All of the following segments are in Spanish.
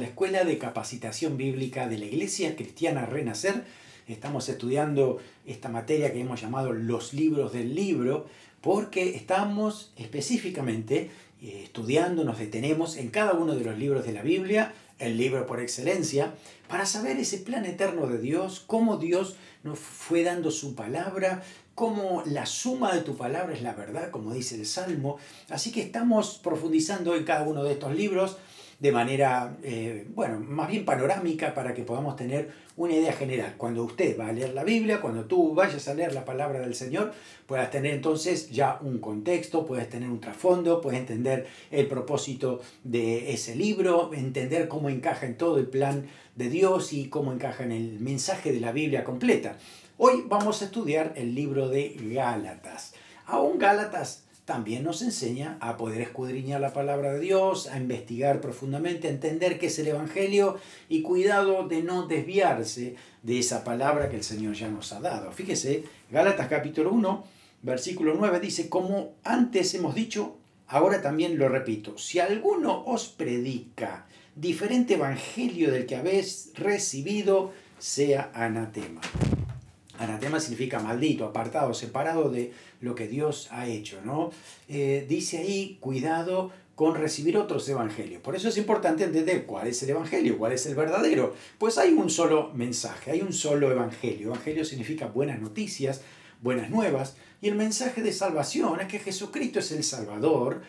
la Escuela de Capacitación Bíblica de la Iglesia Cristiana Renacer. Estamos estudiando esta materia que hemos llamado los libros del libro, porque estamos específicamente estudiando, nos detenemos en cada uno de los libros de la Biblia, el libro por excelencia, para saber ese plan eterno de Dios, cómo Dios nos fue dando su palabra, cómo la suma de tu palabra es la verdad, como dice el Salmo. Así que estamos profundizando en cada uno de estos libros de manera, más bien panorámica, para que podamos tener una idea general. Cuando usted va a leer la Biblia, cuando tú vayas a leer la palabra del Señor, puedas tener entonces ya un contexto, puedes tener un trasfondo, puedes entender el propósito de ese libro, entender cómo encaja en todo el plan de Dios y cómo encaja en el mensaje de la Biblia completa. Hoy vamos a estudiar el libro de Gálatas. Aún Gálatas también nos enseña a poder escudriñar la palabra de Dios, a investigar profundamente, a entender qué es el Evangelio y cuidado de no desviarse de esa palabra que el Señor ya nos ha dado. Fíjese, Gálatas capítulo 1, versículo 9 dice: como antes hemos dicho, ahora también lo repito, si alguno os predica diferente evangelio del que habéis recibido, sea anatema. Anatema significa maldito, apartado, separado de lo que Dios ha hecho, ¿no? Dice ahí, cuidado con recibir otros evangelios. Por eso es importante entender cuál es el evangelio, cuál es el verdadero. Pues hay un solo mensaje, hay un solo evangelio. Evangelio significa buenas noticias, buenas nuevas. Y el mensaje de salvación es que Jesucristo es el Salvador.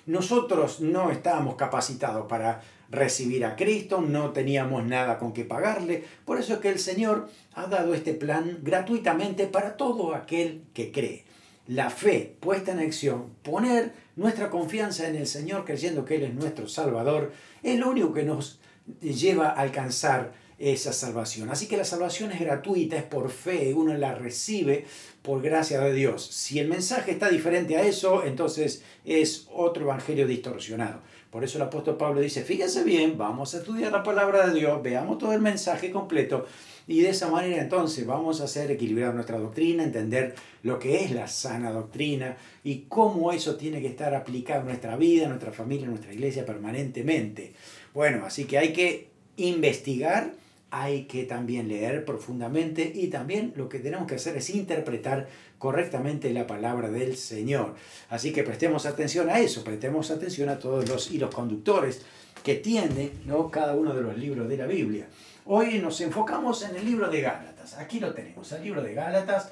Nosotros no estábamos capacitados para recibir a Cristo, no teníamos nada con qué pagarle. Por eso es que el Señor ha dado este plan gratuitamente para todo aquel que cree. La fe puesta en acción, poner nuestra confianza en el Señor creyendo que Él es nuestro Salvador, es lo único que nos lleva a alcanzar esa salvación. Así que la salvación es gratuita, es por fe, uno la recibe por gracia de Dios. Si el mensaje está diferente a eso, entonces es otro evangelio distorsionado. Por eso el apóstol Pablo dice, fíjense bien, vamos a estudiar la palabra de Dios, veamos todo el mensaje completo y de esa manera entonces vamos a hacer equilibrar nuestra doctrina, entender lo que es la sana doctrina y cómo eso tiene que estar aplicado en nuestra vida, en nuestra familia, en nuestra iglesia permanentemente. Bueno, así que hay que investigar, hay que también leer profundamente y también lo que tenemos que hacer es interpretar correctamente la palabra del Señor. Así que prestemos atención a eso, prestemos atención a todos los hilos conductores que tiene, ¿no?, cada uno de los libros de la Biblia. Hoy nos enfocamos en el libro de Gálatas. Aquí lo tenemos, el libro de Gálatas,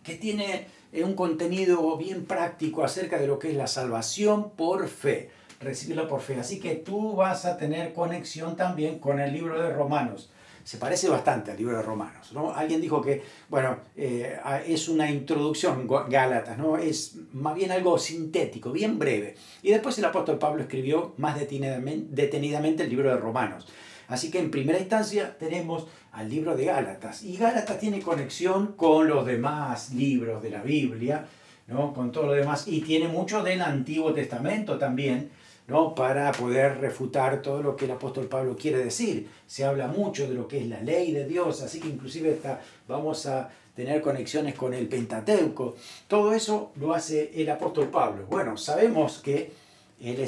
que tiene un contenido bien práctico acerca de lo que es la salvación por fe. Recibirlo por fe. Así que tú vas a tener conexión también con el libro de Romanos. Se parece bastante al libro de Romanos, ¿no? Alguien dijo que, es una introducción, Gálatas, ¿no? Es más bien algo sintético, bien breve. Y después el apóstol Pablo escribió más detenidamente el libro de Romanos. Así que en primera instancia tenemos al libro de Gálatas. Y Gálatas tiene conexión con los demás libros de la Biblia, ¿no?, con todo lo demás. Y tiene mucho del Antiguo Testamento también, ¿no?, para poder refutar todo lo que el apóstol Pablo quiere decir. Se habla mucho de lo que es la ley de Dios, así que inclusive vamos a tener conexiones con el Pentateuco. Todo eso lo hace el apóstol Pablo. Bueno, sabemos que él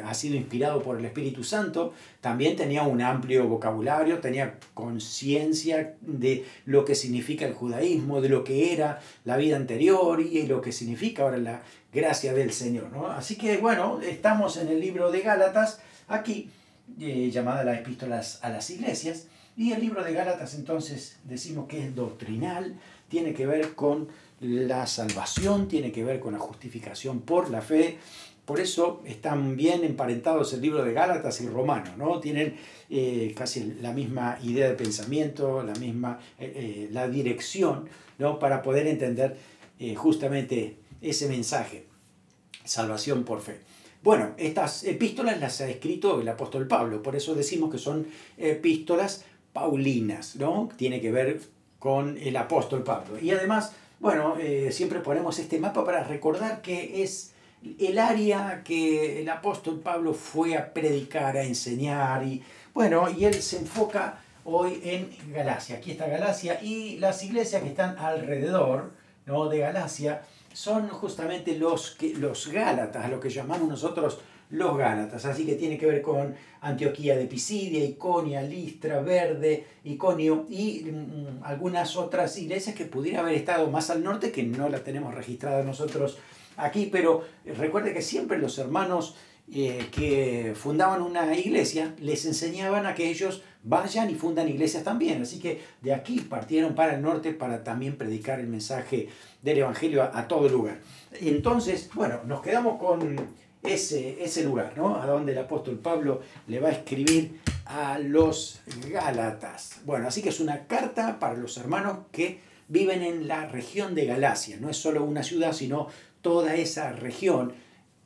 ha sido inspirado por el Espíritu Santo, también tenía un amplio vocabulario, tenía conciencia de lo que significa el judaísmo, de lo que era la vida anterior y lo que significa ahora la gracia del Señor, ¿no? Así que bueno, estamos en el libro de Gálatas, aquí llamada las epístolas a las iglesias, y el libro de Gálatas entonces decimos que es doctrinal, tiene que ver con la salvación, tiene que ver con la justificación por la fe. Por eso están bien emparentados el libro de Gálatas y Romanos, ¿no? Tienen casi la misma idea de pensamiento, la dirección, ¿no?, para poder entender justamente ese mensaje, salvación por fe. Bueno, estas epístolas las ha escrito el apóstol Pablo, por eso decimos que son epístolas paulinas, ¿no? Tiene que ver con el apóstol Pablo. Y además, siempre ponemos este mapa para recordar que es el área que el apóstol Pablo fue a predicar, a enseñar, y él se enfoca hoy en Galacia. Aquí está Galacia y las iglesias que están alrededor, ¿no?, de Galacia son justamente los Gálatas, a lo que llamamos nosotros los Gálatas. Así que tiene que ver con Antioquía de Pisidia, Iconia, Listra, Verde, Iconio y algunas otras iglesias que pudieran haber estado más al norte, que no la tenemos registrada nosotros aquí, pero recuerde que siempre los hermanos que fundaban una iglesia les enseñaban a que ellos vayan y fundan iglesias también. Así que de aquí partieron para el norte para también predicar el mensaje del Evangelio a todo lugar. Entonces, bueno, nos quedamos con ese lugar, ¿no? A donde el apóstol Pablo le va a escribir a los Gálatas. Bueno, así que es una carta para los hermanos que viven en la región de Galacia. No es solo una ciudad, sino toda esa región.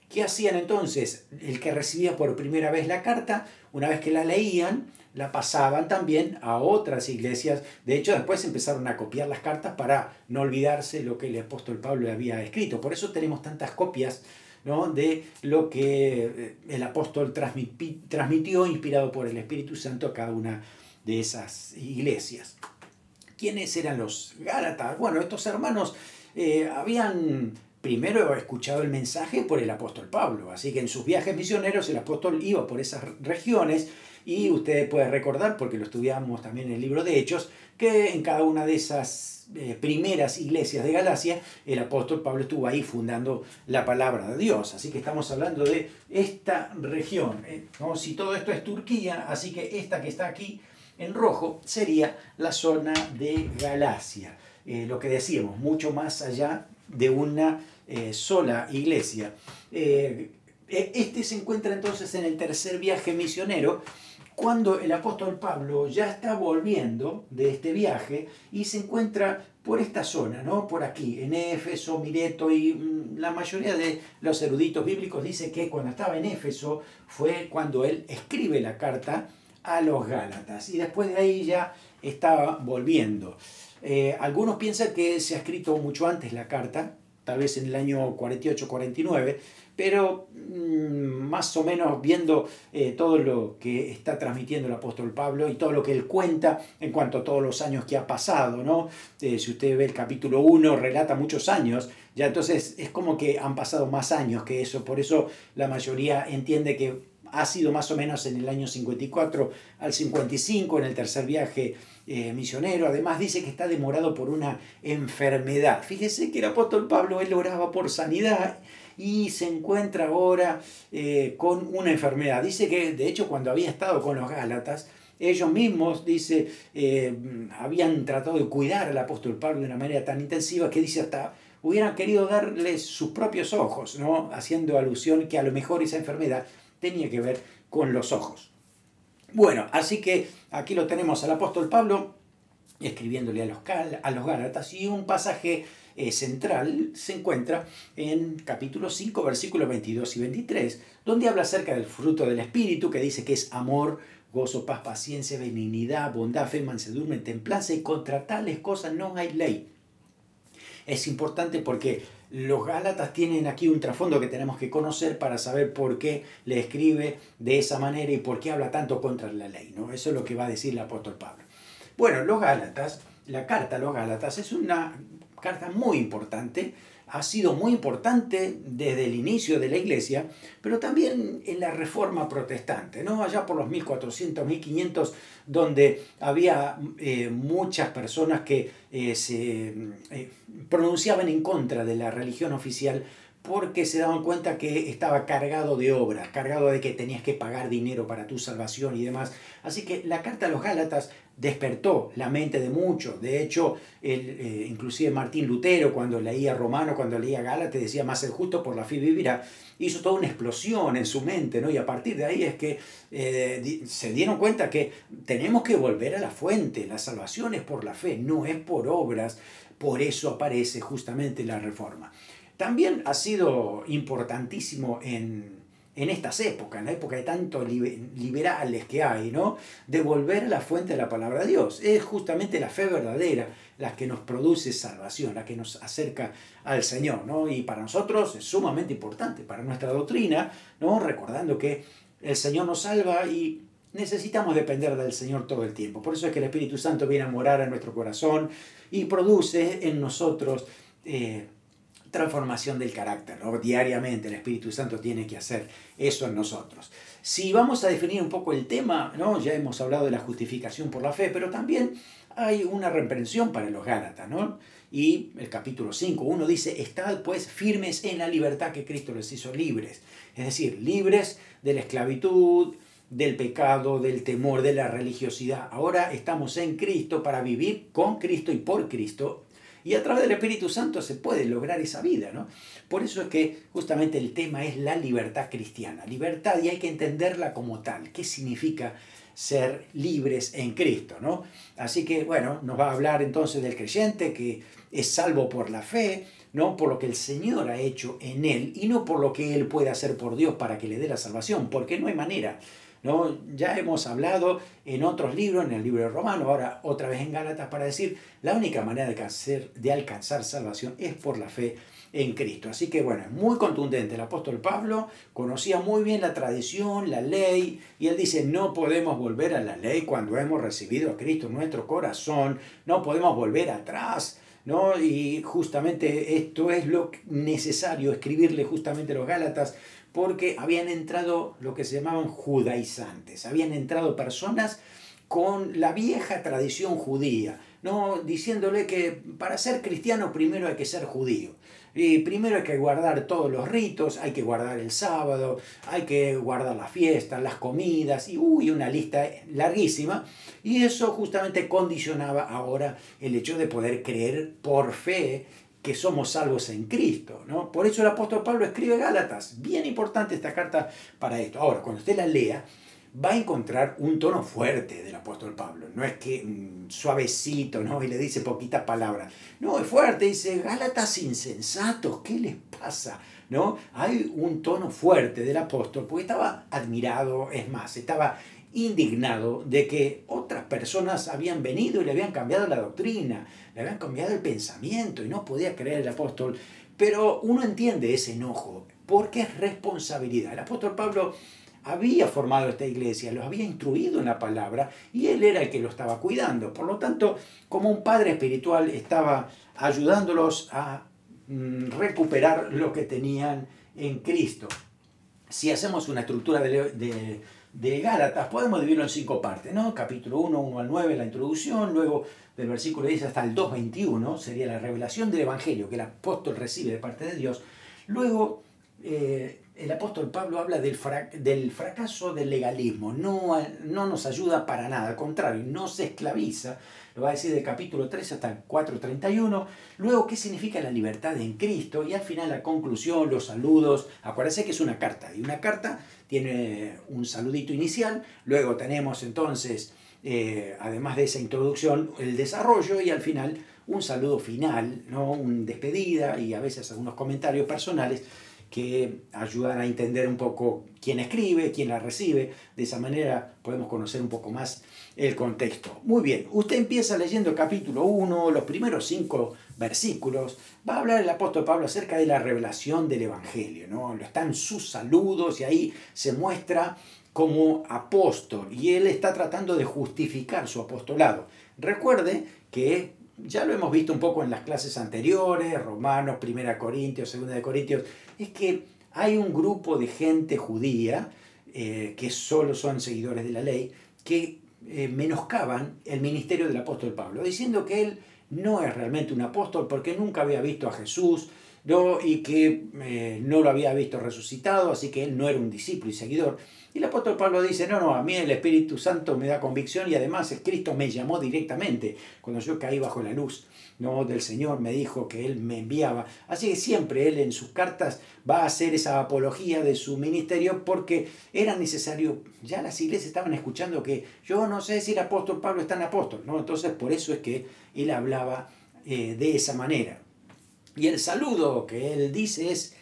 ¿Qué hacían entonces? El que recibía por primera vez la carta, una vez que la leían, la pasaban también a otras iglesias. De hecho, después empezaron a copiar las cartas para no olvidarse lo que el apóstol Pablo había escrito. Por eso tenemos tantas copias, ¿no?, de lo que el apóstol transmitió, inspirado por el Espíritu Santo, a cada una de esas iglesias. ¿Quiénes eran los Gálatas? Bueno, estos hermanos habían primero escuchado el mensaje por el apóstol Pablo, así que en sus viajes misioneros el apóstol iba por esas regiones, y usted puede recordar, porque lo estudiamos también en el libro de Hechos, que en cada una de esas primeras iglesias de Galacia el apóstol Pablo estuvo ahí fundando la palabra de Dios. Así que estamos hablando de esta región, ¿no? Si todo esto es Turquía, así que esta que está aquí en rojo sería la zona de Galacia. Lo que decíamos, mucho más allá de una sola iglesia. Este se encuentra entonces en el tercer viaje misionero, cuando el apóstol Pablo ya está volviendo de este viaje y se encuentra por esta zona, ¿no? Por aquí, en Éfeso, Mileto, y la mayoría de los eruditos bíblicos dice que cuando estaba en Éfeso fue cuando él escribe la carta a los Gálatas, y después de ahí ya estaba volviendo. Algunos piensan que se ha escrito mucho antes la carta, tal vez en el año 48-49, pero más o menos viendo todo lo que está transmitiendo el apóstol Pablo y todo lo que él cuenta en cuanto a todos los años que ha pasado, ¿no? Si usted ve el capítulo 1, relata muchos años, ya entonces es como que han pasado más años que eso, por eso la mayoría entiende que ha sido más o menos en el año 54 al 55, en el tercer viaje misionero. Además dice que está demorado por una enfermedad. Fíjese que el apóstol Pablo, él oraba por sanidad y se encuentra ahora con una enfermedad. Dice que de hecho cuando había estado con los Gálatas, ellos mismos, dice, habían tratado de cuidar al apóstol Pablo de una manera tan intensiva que dice hasta hubieran querido darles sus propios ojos, ¿no? Haciendo alusión que a lo mejor esa enfermedad tenía que ver con los ojos. Bueno, así que aquí lo tenemos al apóstol Pablo escribiéndole a los Gálatas, y un pasaje central se encuentra en capítulo 5, versículos 22 y 23, donde habla acerca del fruto del Espíritu, que dice que es amor, gozo, paz, paciencia, benignidad, bondad, fe, mansedumbre, templanza, y contra tales cosas no hay ley. Es importante porque los Gálatas tienen aquí un trasfondo que tenemos que conocer para saber por qué le escribe de esa manera y por qué habla tanto contra la ley, ¿no? Eso es lo que va a decir el apóstol Pablo. Bueno, los Gálatas, la carta a los Gálatas es una carta muy importante, ha sido muy importante desde el inicio de la iglesia, pero también en la Reforma Protestante, ¿no? Allá por los 1400, 1500, donde había muchas personas que se pronunciaban en contra de la religión oficial, porque se daban cuenta que estaba cargado de obras, cargado de que tenías que pagar dinero para tu salvación y demás. Así que la carta a los Gálatas despertó la mente de muchos. De hecho, inclusive Martín Lutero, cuando leía Romano, cuando leía Gálatas, decía, más el justo por la fe vivirá. Hizo toda una explosión en su mente, ¿no? Y a partir de ahí es que se dieron cuenta que tenemos que volver a la fuente. La salvación es por la fe, no es por obras. Por eso aparece justamente la Reforma. También ha sido importantísimo en estas épocas, en la época de tantos liberales que hay, ¿no? De volver a la fuente de la palabra de Dios. Es justamente la fe verdadera la que nos produce salvación, la que nos acerca al Señor, ¿no? Y para nosotros es sumamente importante, para nuestra doctrina, ¿no? Recordando que el Señor nos salva y necesitamos depender del Señor todo el tiempo. Por eso es que el Espíritu Santo viene a morar en nuestro corazón y produce en nosotros transformación del carácter, ¿no? Diariamente el Espíritu Santo tiene que hacer eso en nosotros. Si vamos a definir un poco el tema, ¿no? Ya hemos hablado de la justificación por la fe, pero también hay una reprensión para los Gálatas, ¿no? Y el capítulo 5, uno dice, estad pues firmes en la libertad que Cristo les hizo libres. Es decir, libres de la esclavitud, del pecado, del temor, de la religiosidad. Ahora estamos en Cristo para vivir con Cristo y por Cristo. Y a través del Espíritu Santo se puede lograr esa vida, ¿no? Por eso es que justamente el tema es la libertad cristiana. Libertad, y hay que entenderla como tal. ¿Qué significa ser libres en Cristo, ¿no? Así que, bueno, nos va a hablar entonces del creyente que es salvo por la fe, ¿no? Por lo que el Señor ha hecho en él y no por lo que él puede hacer por Dios para que le dé la salvación, porque no hay manera, ¿no? Ya hemos hablado en otros libros, en el libro de Romanos, ahora otra vez en Gálatas, para decir la única manera de alcanzar salvación es por la fe en Cristo. Así que bueno, es muy contundente. El apóstol Pablo conocía muy bien la tradición, la ley, y él dice, no podemos volver a la ley cuando hemos recibido a Cristo en nuestro corazón, no podemos volver atrás, ¿no? Y justamente esto es lo necesario, escribirle justamente a los Gálatas, porque habían entrado lo que se llamaban judaizantes, habían entrado personas con la vieja tradición judía, ¿no? Diciéndole que para ser cristiano primero hay que ser judío. Y primero hay que guardar todos los ritos, hay que guardar el sábado, hay que guardar las fiestas, las comidas, y una lista larguísima. Y eso justamente condicionaba ahora el hecho de poder creer por fe que somos salvos en Cristo, ¿no? Por eso el apóstol Pablo escribe Gálatas. Bien importante esta carta para esto. Ahora, cuando usted la lea, va a encontrar un tono fuerte del apóstol Pablo. No es que suavecito, ¿no? Y le dice poquitas palabras. No, es fuerte. Dice, Gálatas insensatos, ¿qué les pasa? ¿No? Hay un tono fuerte del apóstol porque estaba admirado, es más, estaba indignado de que otras personas habían venido y le habían cambiado la doctrina, le habían cambiado el pensamiento y no podía creer el apóstol. Pero uno entiende ese enojo porque es responsabilidad. El apóstol Pablo había formado esta iglesia, los había instruido en la palabra y él era el que lo estaba cuidando. Por lo tanto, como un padre espiritual, estaba ayudándolos a recuperar lo que tenían en Cristo. Si hacemos una estructura de Gálatas, podemos dividirlo en 5 partes, ¿no? Capítulo 1, 1 al 9, la introducción, luego del versículo 10 hasta el 2:21, sería la revelación del Evangelio que el apóstol recibe de parte de Dios. Luego, el apóstol Pablo habla del fracaso del legalismo, no nos ayuda para nada, al contrario, no se esclaviza, lo va a decir del capítulo 3 hasta el 4:31, luego qué significa la libertad en Cristo, y al final la conclusión, los saludos. Acuérdense que es una carta, y una carta tiene un saludito inicial, luego tenemos entonces, además de esa introducción, el desarrollo, y al final un saludo final, ¿no? Una despedida y a veces algunos comentarios personales que ayudan a entender un poco quién escribe, quién la recibe. De esa manera podemos conocer un poco más el contexto. Muy bien, usted empieza leyendo capítulo 1, los primeros 5 versículos. Va a hablar el apóstol Pablo acerca de la revelación del Evangelio, ¿no? Están sus saludos y ahí se muestra como apóstol y él está tratando de justificar su apostolado. Recuerde que ya lo hemos visto un poco en las clases anteriores, Romanos, 1 Corintios, 2 de Corintios, es que hay un grupo de gente judía que solo son seguidores de la ley, que menoscaban el ministerio del apóstol Pablo, diciendo que él no es realmente un apóstol porque nunca había visto a Jesús, ¿no? Y que no lo había visto resucitado, así que él no era un discípulo y seguidor. Y el apóstol Pablo dice, no, a mí el Espíritu Santo me da convicción y además Cristo me llamó directamente. Cuando yo caí bajo la luz, ¿no?, del Señor, me dijo que Él me enviaba. Así que siempre Él en sus cartas va a hacer esa apología de su ministerio porque era necesario. Ya las iglesias estaban escuchando que yo no sé si el apóstol Pablo es tan apóstol, ¿no? Entonces por eso es que Él hablaba de esa manera. Y el saludo que Él dice es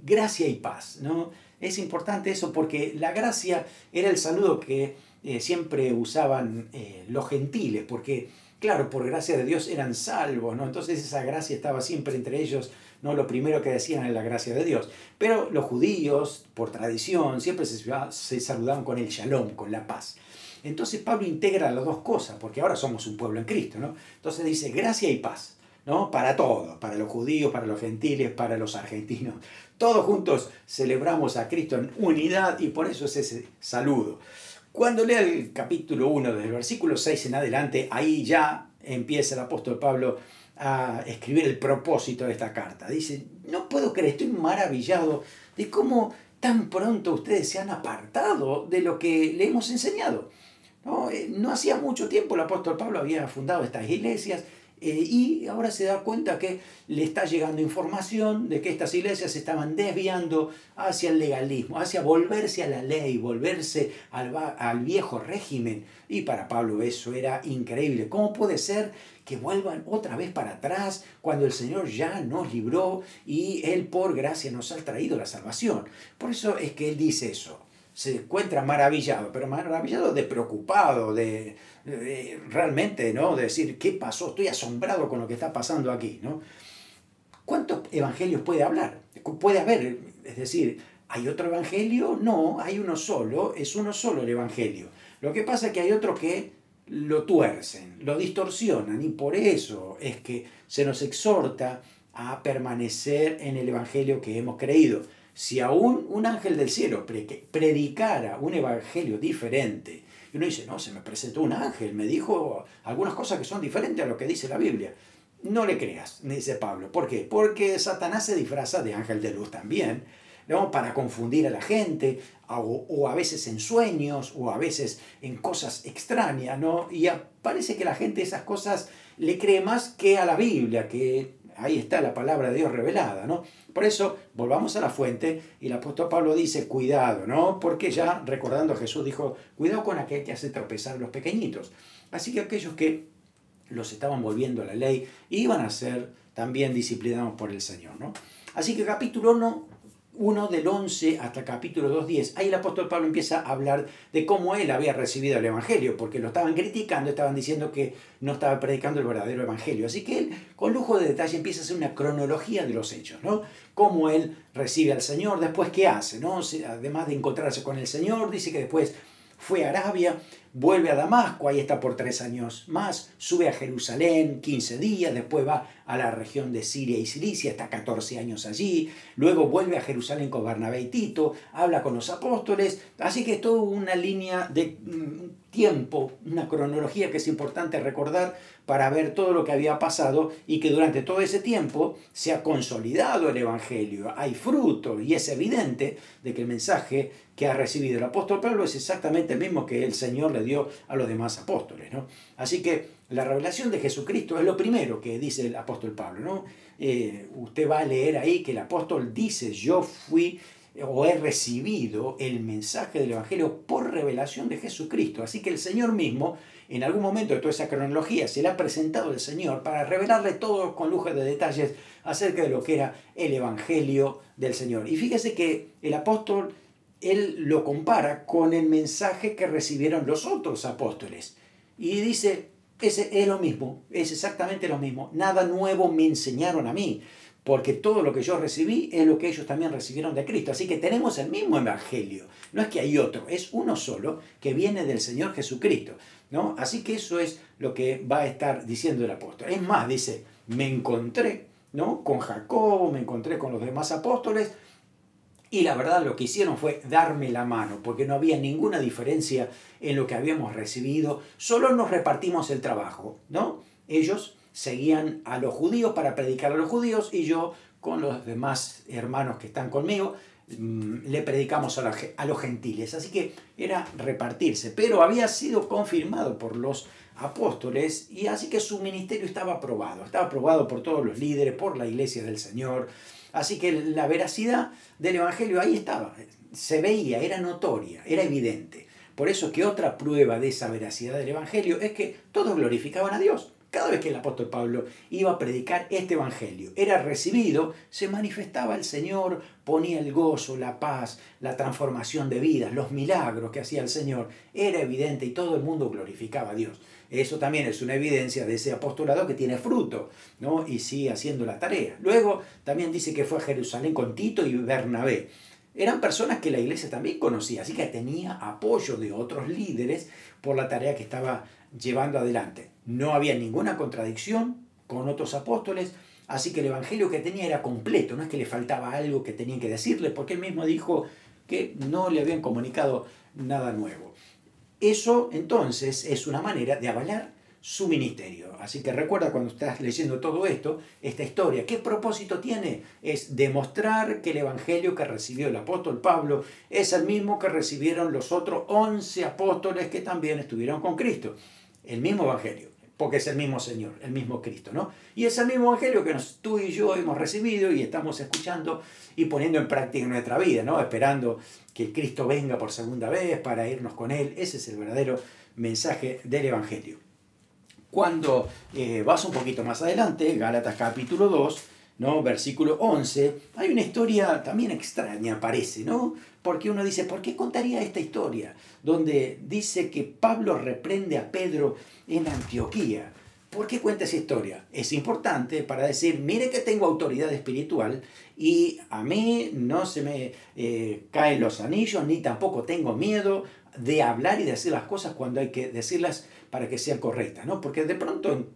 gracia y paz, ¿no? Es importante eso porque la gracia era el saludo que siempre usaban los gentiles, porque, claro, por gracia de Dios eran salvos, ¿no? Entonces esa gracia estaba siempre entre ellos, ¿no? Lo primero que decían era la gracia de Dios. Pero los judíos, por tradición, siempre se saludaban con el shalom, con la paz. Entonces Pablo integra las dos cosas, porque ahora somos un pueblo en Cristo, ¿no? Entonces dice gracia y paz. ¿no? Para todos, para los judíos, para los gentiles, para los argentinos. Todos juntos celebramos a Cristo en unidad y por eso es ese saludo. Cuando lea el capítulo 1, desde el versículo 6 en adelante, ahí ya empieza el apóstol Pablo a escribir el propósito de esta carta. Dice, no puedo creer, estoy maravillado de cómo tan pronto ustedes se han apartado de lo que le hemos enseñado. No hacía mucho tiempo el apóstol Pablo había fundado estas iglesias y ahora se da cuenta que le está llegando información de que estas iglesias se estaban desviando hacia el legalismo, hacia volverse a la ley, volverse al viejo régimen. Y para Pablo eso era increíble. ¿Cómo puede ser que vuelvan otra vez para atrás cuando el Señor ya nos libró y Él por gracia nos ha traído la salvación? Por eso es que Él dice eso. Se encuentra maravillado, pero maravillado de preocupado, de realmente, ¿no? De decir, ¿qué pasó? Estoy asombrado con lo que está pasando aquí, ¿no? ¿Cuántos evangelios puede hablar? Puede haber, es decir, ¿hay otro evangelio? No, hay uno solo, es uno solo el evangelio. Lo que pasa es que hay otros que lo tuercen, lo distorsionan y por eso es que se nos exhorta a permanecer en el evangelio que hemos creído. Si aún un ángel del cielo predicara un evangelio diferente, y uno dice, no, se me presentó un ángel, me dijo algunas cosas que son diferentes a lo que dice la Biblia. No le creas, dice Pablo. ¿Por qué? Porque Satanás se disfraza de ángel de luz también, ¿no? Para confundir a la gente, o a veces en sueños, o a veces en cosas extrañas, ¿no? Y parece que la gente esas cosas le cree más que a la Biblia, que ahí está la palabra de Dios revelada, ¿no? Por eso, volvamos a la fuente y el apóstol Pablo dice, cuidado, ¿no? Porque ya, recordando a Jesús, dijo, cuidado con aquel que hace tropezar a los pequeñitos. Así que aquellos que los estaban volviendo a la ley iban a ser también disciplinados por el Señor, ¿no? Así que capítulo 1 del 11 hasta capítulo 2:10, ahí el apóstol Pablo empieza a hablar de cómo él había recibido el evangelio, porque lo estaban criticando, estaban diciendo que no estaba predicando el verdadero evangelio. Así que él, con lujo de detalle, empieza a hacer una cronología de los hechos, ¿no? Cómo él recibe al Señor, después qué hace, ¿no? Además de encontrarse con el Señor, dice que después fue a Arabia, vuelve a Damasco, ahí está por 3 años más, sube a Jerusalén 15 días, después va a la región de Siria y Cilicia, está 14 años allí, luego vuelve a Jerusalén con Bernabé y Tito, habla con los apóstoles, así que es toda una línea de tiempo, una cronología que es importante recordar para ver todo lo que había pasado y que durante todo ese tiempo se ha consolidado el evangelio, hay fruto y es evidente de que el mensaje que ha recibido el apóstol Pablo es exactamente el mismo que el Señor le dio a los demás apóstoles, ¿no? Así que la revelación de Jesucristo es lo primero que dice el apóstol Pablo, ¿no? Usted va a leer ahí que el apóstol dice, yo fui o he recibido el mensaje del evangelio por revelación de Jesucristo. Así que el Señor mismo, en algún momento de toda esa cronología, se le ha presentado al Señor para revelarle todo con lujo de detalles acerca de lo que era el evangelio del Señor. Y fíjese que el apóstol, él lo compara con el mensaje que recibieron los otros apóstoles. Y dice, ese es lo mismo, es exactamente lo mismo. Nada nuevo me enseñaron a mí, porque todo lo que yo recibí es lo que ellos también recibieron de Cristo. Así que tenemos el mismo evangelio. No es que hay otro, es uno solo que viene del Señor Jesucristo, ¿no? Así que eso es lo que va a estar diciendo el apóstol. Es más, dice, me encontré, ¿no? Con Jacobo, me encontré con los demás apóstoles, y la verdad lo que hicieron fue darme la mano, porque no había ninguna diferencia en lo que habíamos recibido, solo nos repartimos el trabajo, ¿no? Ellos seguían a los judíos para predicar a los judíos y yo con los demás hermanos que están conmigo le predicamos a los gentiles. Así que era repartirse, pero había sido confirmado por los apóstoles y así que su ministerio estaba aprobado por todos los líderes, por la iglesia del Señor. Así que la veracidad del evangelio ahí estaba, se veía, era notoria, era evidente. Por eso que otra prueba de esa veracidad del evangelio es que todos glorificaban a Dios. Cada vez que el apóstol Pablo iba a predicar este evangelio, era recibido, se manifestaba el Señor, ponía el gozo, la paz, la transformación de vidas, los milagros que hacía el Señor. Era evidente y todo el mundo glorificaba a Dios. Eso también es una evidencia de ese apostolado que tiene fruto, ¿no? Y sigue haciendo la tarea. Luego también dice que fue a Jerusalén con Tito y Bernabé. Eran personas que la iglesia también conocía, así que tenía apoyo de otros líderes por la tarea que estaba llevando adelante. No había ninguna contradicción con otros apóstoles, así que el evangelio que tenía era completo, no es que le faltaba algo que tenían que decirle, porque él mismo dijo que no le habían comunicado nada nuevo. Eso entonces es una manera de avalar su ministerio. Así que recuerda cuando estás leyendo todo esto, esta historia, ¿qué propósito tiene? Es demostrar que el evangelio que recibió el apóstol Pablo es el mismo que recibieron los otros 11 apóstoles que también estuvieron con Cristo. El mismo evangelio, porque es el mismo Señor, el mismo Cristo, ¿no? Y es el mismo evangelio que tú y yo hemos recibido y estamos escuchando y poniendo en práctica en nuestra vida, ¿no? Esperando que Cristo venga por segunda vez para irnos con Él. Ese es el verdadero mensaje del evangelio. Cuando vas un poquito más adelante, Gálatas capítulo 2, ¿no? Versículo 11, hay una historia también extraña, parece, ¿no? Porque uno dice, ¿por qué contaría esta historia? Donde dice que Pablo reprende a Pedro en Antioquía. ¿Por qué cuenta esa historia? Es importante para decir, mire que tengo autoridad espiritual y a mí no se me caen los anillos, ni tampoco tengo miedo de hablar y decir las cosas cuando hay que decirlas para que sean correctas, ¿no? Porque de pronto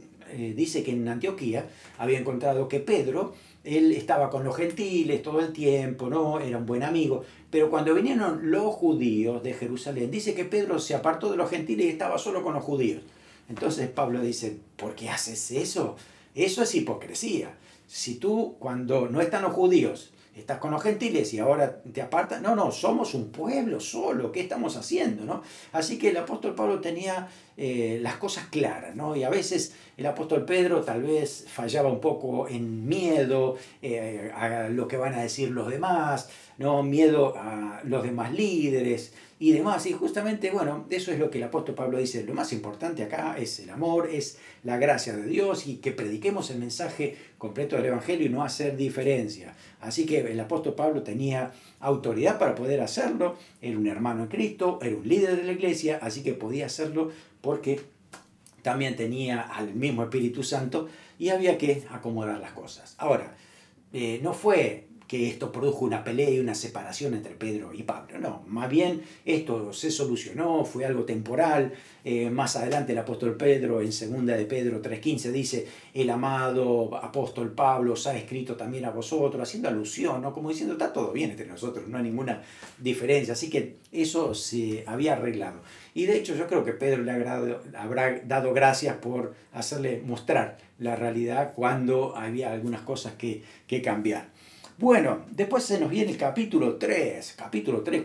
dice que en Antioquía había encontrado que Pedro, él estaba con los gentiles todo el tiempo, ¿no? Era un buen amigo, pero cuando vinieron los judíos de Jerusalén, dice que Pedro se apartó de los gentiles y estaba solo con los judíos. Entonces Pablo dice, ¿por qué haces eso? Eso es hipocresía. Si tú, cuando no están los judíos, estás con los gentiles y ahora te apartas, no, somos un pueblo solo, ¿qué estamos haciendo? ¿No? Así que el apóstol Pablo tenía las cosas claras, ¿no? Y a veces el apóstol Pedro tal vez fallaba un poco en miedo a lo que van a decir los demás, ¿no? Miedo a los demás líderes y demás. Y justamente, bueno, eso es lo que el apóstol Pablo dice. Lo más importante acá es el amor, es la gracia de Dios y que prediquemos el mensaje completo del Evangelio y no hacer diferencia. Así que el apóstol Pablo tenía autoridad para poder hacerlo. Era un hermano en Cristo, era un líder de la iglesia, así que podía hacerlo porque también tenía al mismo Espíritu Santo y había que acomodar las cosas. Ahora, no fue que esto produjo una pelea y una separación entre Pedro y Pablo. No, más bien esto se solucionó, fue algo temporal. Más adelante el apóstol Pedro, en 2 de Pedro 3:15, dice, el amado apóstol Pablo os ha escrito también a vosotros, haciendo alusión, ¿no? Como diciendo, está todo bien entre nosotros, no hay ninguna diferencia. Así que eso se había arreglado. Y de hecho yo creo que Pedro le habrá dado gracias por hacerle mostrar la realidad cuando había algunas cosas que cambiar. Bueno, después se nos viene el capítulo 3,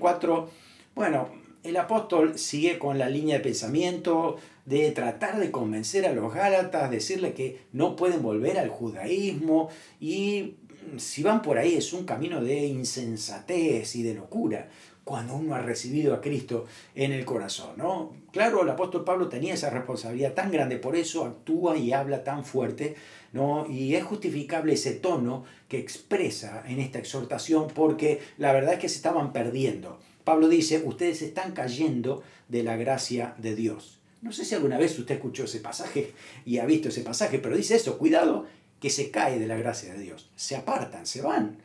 4. Bueno, el apóstol sigue con la línea de pensamiento de tratar de convencer a los gálatas, decirle que no pueden volver al judaísmo y si van por ahí es un camino de insensatez y de locura cuando uno ha recibido a Cristo en el corazón, ¿no? Claro, el apóstol Pablo tenía esa responsabilidad tan grande, por eso actúa y habla tan fuerte, ¿no? Y es justificable ese tono que expresa en esta exhortación porque la verdad es que se estaban perdiendo. Pablo dice, ustedes están cayendo de la gracia de Dios. No sé si alguna vez usted escuchó ese pasaje y ha visto ese pasaje, pero dice eso, cuidado que se cae de la gracia de Dios. Se apartan, se van.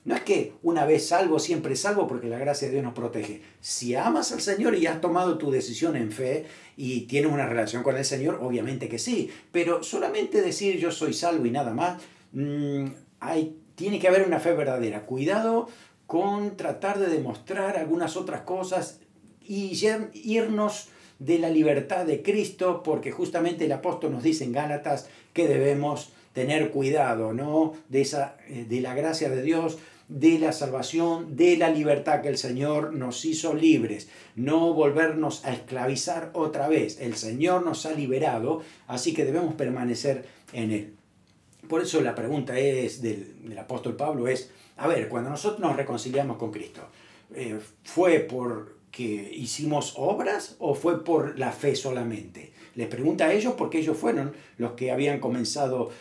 No es que una vez salvo, siempre salvo porque la gracia de Dios nos protege. Si amas al Señor y has tomado tu decisión en fe y tienes una relación con el Señor, obviamente que sí. Pero solamente decir yo soy salvo y nada más, tiene que haber una fe verdadera. Cuidado con tratar de demostrar algunas otras cosas y irnos de la libertad de Cristo, porque justamente el apóstol nos dice en Gálatas que debemos tener cuidado, ¿no? de la gracia de Dios, de la salvación, de la libertad que el Señor nos hizo libres, no volvernos a esclavizar otra vez. El Señor nos ha liberado, así que debemos permanecer en Él. Por eso la pregunta del apóstol Pablo es, a ver, cuando nosotros nos reconciliamos con Cristo, ¿fue porque hicimos obras o fue por la fe solamente? Les pregunta a ellos porque ellos fueron los que habían comenzado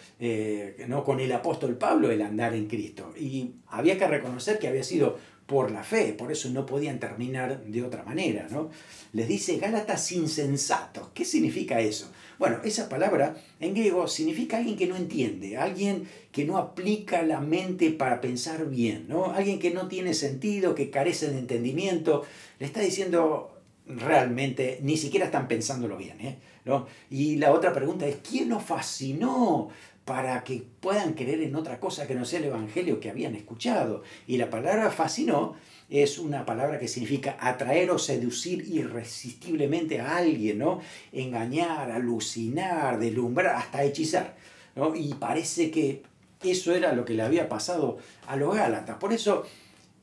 ¿no? con el apóstol Pablo el andar en Cristo. Y había que reconocer que había sido por la fe, por eso no podían terminar de otra manera, ¿no? Les dice Gálatas insensatos. ¿Qué significa eso? Bueno, esa palabra en griego significa alguien que no entiende, alguien que no aplica la mente para pensar bien, ¿no? Alguien que no tiene sentido, que carece de entendimiento. Le está diciendo, realmente ni siquiera están pensándolo bien, ¿no? Y la otra pregunta es, ¿quién nos fascinó para que puedan creer en otra cosa que no sea el evangelio que habían escuchado? Y la palabra fascinó es una palabra que significa atraer o seducir irresistiblemente a alguien, ¿no? Engañar, alucinar, deslumbrar, hasta hechizar, ¿no? Y parece que eso era lo que le había pasado a los Gálatas. Por eso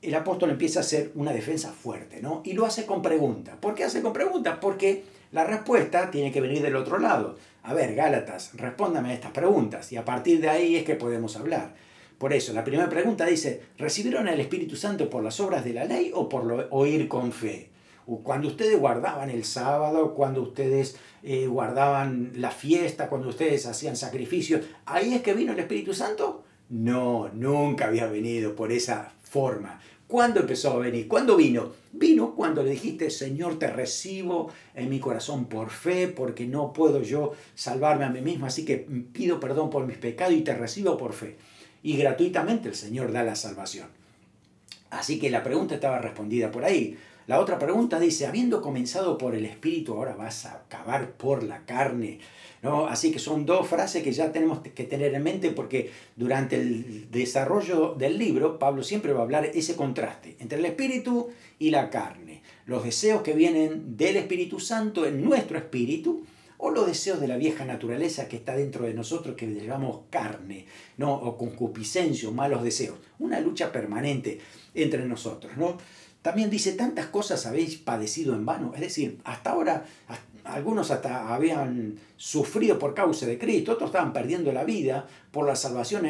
el apóstol empieza a hacer una defensa fuerte, ¿no? Y lo hace con preguntas. ¿Por qué hace con preguntas? Porque la respuesta tiene que venir del otro lado. A ver, Gálatas, respóndame a estas preguntas y a partir de ahí es que podemos hablar. Por eso, la primera pregunta dice, ¿recibieron el Espíritu Santo por las obras de la ley o por oír con fe? Cuando ustedes guardaban el sábado, cuando ustedes guardaban la fiesta, cuando ustedes hacían sacrificios, ¿ahí es que vino el Espíritu Santo? No, nunca había venido por esa forma. ¿Cuándo empezó a venir? ¿Cuándo vino? Vino cuando le dijiste, Señor, te recibo en mi corazón por fe, porque no puedo yo salvarme a mí mismo, así que pido perdón por mis pecados y te recibo por fe. Y gratuitamente el Señor da la salvación. Así que la pregunta estaba respondida por ahí. La otra pregunta dice, habiendo comenzado por el Espíritu, ahora vas a acabar por la carne, ¿no? Así que son dos frases que ya tenemos que tener en mente porque durante el desarrollo del libro, Pablo siempre va a hablar ese contraste entre el Espíritu y la carne. Los deseos que vienen del Espíritu Santo en nuestro espíritu o los deseos de la vieja naturaleza que está dentro de nosotros que le llamamos carne, ¿no? O concupiscencia, malos deseos. Una lucha permanente entre nosotros, ¿no? También dice, tantas cosas habéis padecido en vano. Es decir, hasta ahora algunos hasta habían sufrido por causa de Cristo, otros estaban perdiendo la vida por la salvación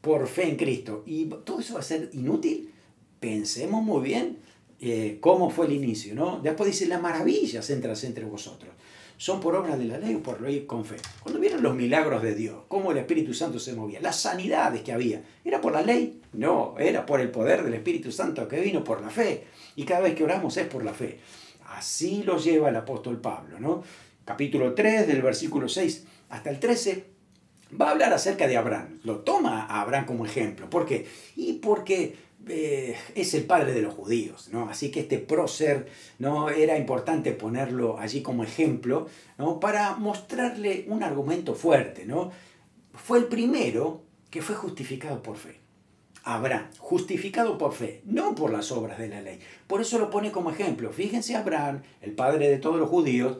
por fe en Cristo. ¿Y todo eso va a ser inútil? Pensemos muy bien cómo fue el inicio, ¿no? Después dice, las maravillas entre vosotros. ¿Son por obra de la ley o por oír con fe? Cuando vieron los milagros de Dios, cómo el Espíritu Santo se movía, las sanidades que había, ¿era por la ley? No, era por el poder del Espíritu Santo que vino por la fe. Y cada vez que oramos es por la fe. Así lo lleva el apóstol Pablo, ¿no? Capítulo 3, del versículo 6 hasta el 13, va a hablar acerca de Abraham. Lo toma a Abraham como ejemplo. ¿Por qué? Y porque es el padre de los judíos, ¿no? Así que este prócer, ¿no? Era importante ponerlo allí como ejemplo, ¿no? Para mostrarle un argumento fuerte, ¿no? Fue el primero que fue justificado por fe. Abraham, justificado por fe, no por las obras de la ley. Por eso lo pone como ejemplo. Fíjense, Abraham, el padre de todos los judíos,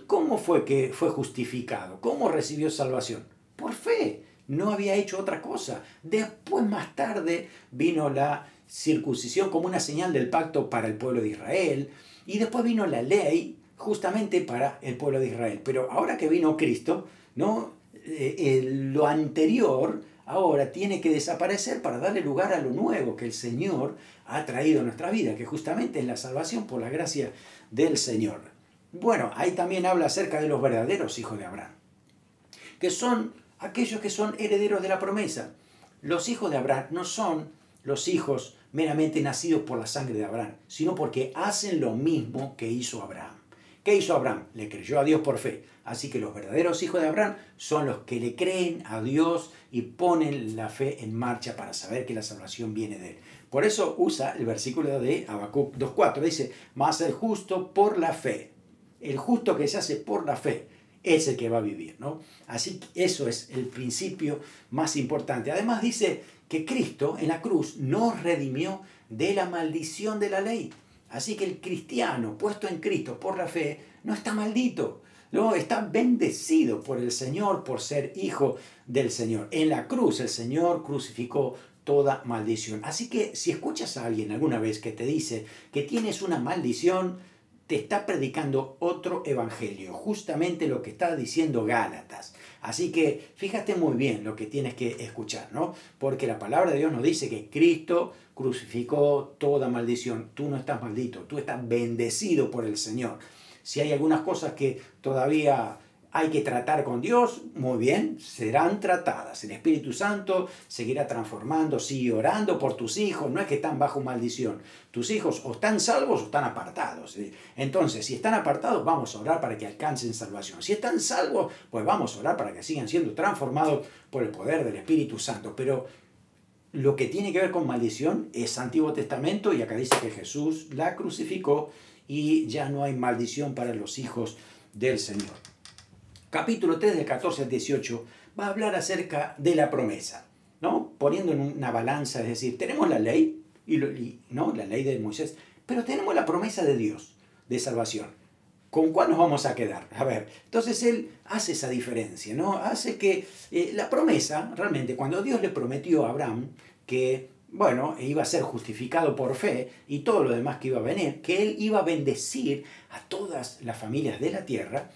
¿cómo fue que fue justificado? ¿Cómo recibió salvación? Por fe. No había hecho otra cosa. Después, más tarde, vino la circuncisión como una señal del pacto para el pueblo de Israel. Y después vino la ley justamente para el pueblo de Israel. Pero ahora que vino Cristo, ¿no? Lo anterior ahora tiene que desaparecer para darle lugar a lo nuevo que el Señor ha traído a nuestra vida, que justamente es la salvación por la gracia del Señor. Bueno, ahí también habla acerca de los verdaderos hijos de Abraham, que son aquellos que son herederos de la promesa. Los hijos de Abraham no son los hijos meramente nacidos por la sangre de Abraham, sino porque hacen lo mismo que hizo Abraham. ¿Qué hizo Abraham? Le creyó a Dios por fe. Así que los verdaderos hijos de Abraham son los que le creen a Dios y ponen la fe en marcha para saber que la salvación viene de él. Por eso usa el versículo de Habacuc 2.4. Dice, mas el justo por la fe. El justo que se hace por la fe es el que va a vivir, ¿no? Así que eso es el principio más importante. Además dice que Cristo en la cruz nos redimió de la maldición de la ley. Así que el cristiano puesto en Cristo por la fe no está maldito, no, está bendecido por el Señor por ser hijo del Señor. En la cruz el Señor crucificó toda maldición. Así que si escuchas a alguien alguna vez que te dice que tienes una maldición, te está predicando otro evangelio, justamente lo que está diciendo Gálatas. Así que fíjate muy bien lo que tienes que escuchar, ¿no? Porque la palabra de Dios nos dice que Cristo crucificó toda maldición. Tú no estás maldito, tú estás bendecido por el Señor. Si hay algunas cosas que todavía hay que tratar con Dios, muy bien, serán tratadas. El Espíritu Santo seguirá transformando, sigue orando por tus hijos, no es que están bajo maldición. Tus hijos o están salvos o están apartados. Entonces, si están apartados, vamos a orar para que alcancen salvación. Si están salvos, pues vamos a orar para que sigan siendo transformados por el poder del Espíritu Santo. Pero lo que tiene que ver con maldición es Antiguo Testamento y acá dice que Jesús la crucificó y ya no hay maldición para los hijos del Señor. Capítulo 3, del 14 al 18, va a hablar acerca de la promesa, ¿no? Poniendo en una balanza, es decir, tenemos la ley, ¿no? La ley de Moisés, pero tenemos la promesa de Dios, de salvación. ¿Con cuál nos vamos a quedar? A ver, entonces él hace esa diferencia, ¿no? Hace que la promesa, realmente, cuando Dios le prometió a Abraham que, bueno, iba a ser justificado por fe y todo lo demás que iba a venir, que él iba a bendecir a todas las familias de la tierra,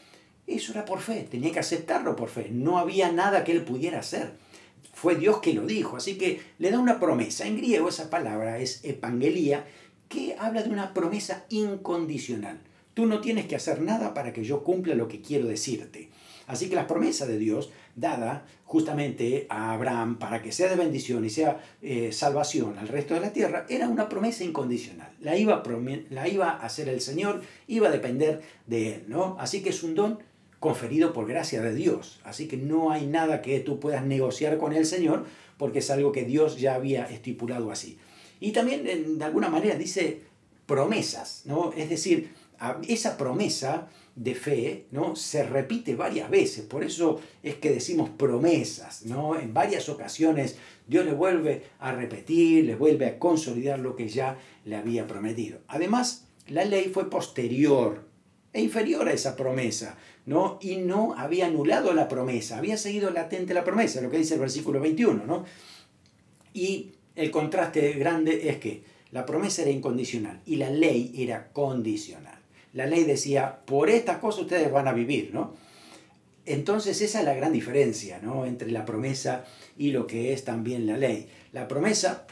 eso era por fe, tenía que aceptarlo por fe, no había nada que él pudiera hacer. Fue Dios que lo dijo, así que le da una promesa. En griego esa palabra es evangelía, que habla de una promesa incondicional. Tú no tienes que hacer nada para que yo cumpla lo que quiero decirte. Así que la promesa de Dios, dada justamente a Abraham para que sea de bendición y sea salvación al resto de la tierra, era una promesa incondicional. La iba a hacer el Señor, iba a depender de Él, ¿no? Así que es un don conferido por gracia de Dios. Así que no hay nada que tú puedas negociar con el Señor, porque es algo que Dios ya había estipulado así. Y también, de alguna manera, dice promesas, ¿no? Es decir, esa promesa de fe, ¿no? Se repite varias veces, por eso es que decimos promesas, ¿no? En varias ocasiones Dios le vuelve a repetir, le vuelve a consolidar lo que ya le había prometido. Además, la ley fue posterior e inferior a esa promesa, ¿no? Y no había anulado la promesa, había seguido latente la promesa, lo que dice el versículo 21, ¿no? Y el contraste grande es que la promesa era incondicional y la ley era condicional. La ley decía, por estas cosas ustedes van a vivir, ¿no? Entonces esa es la gran diferencia, ¿no? Entre la promesa y lo que es también la ley. La promesa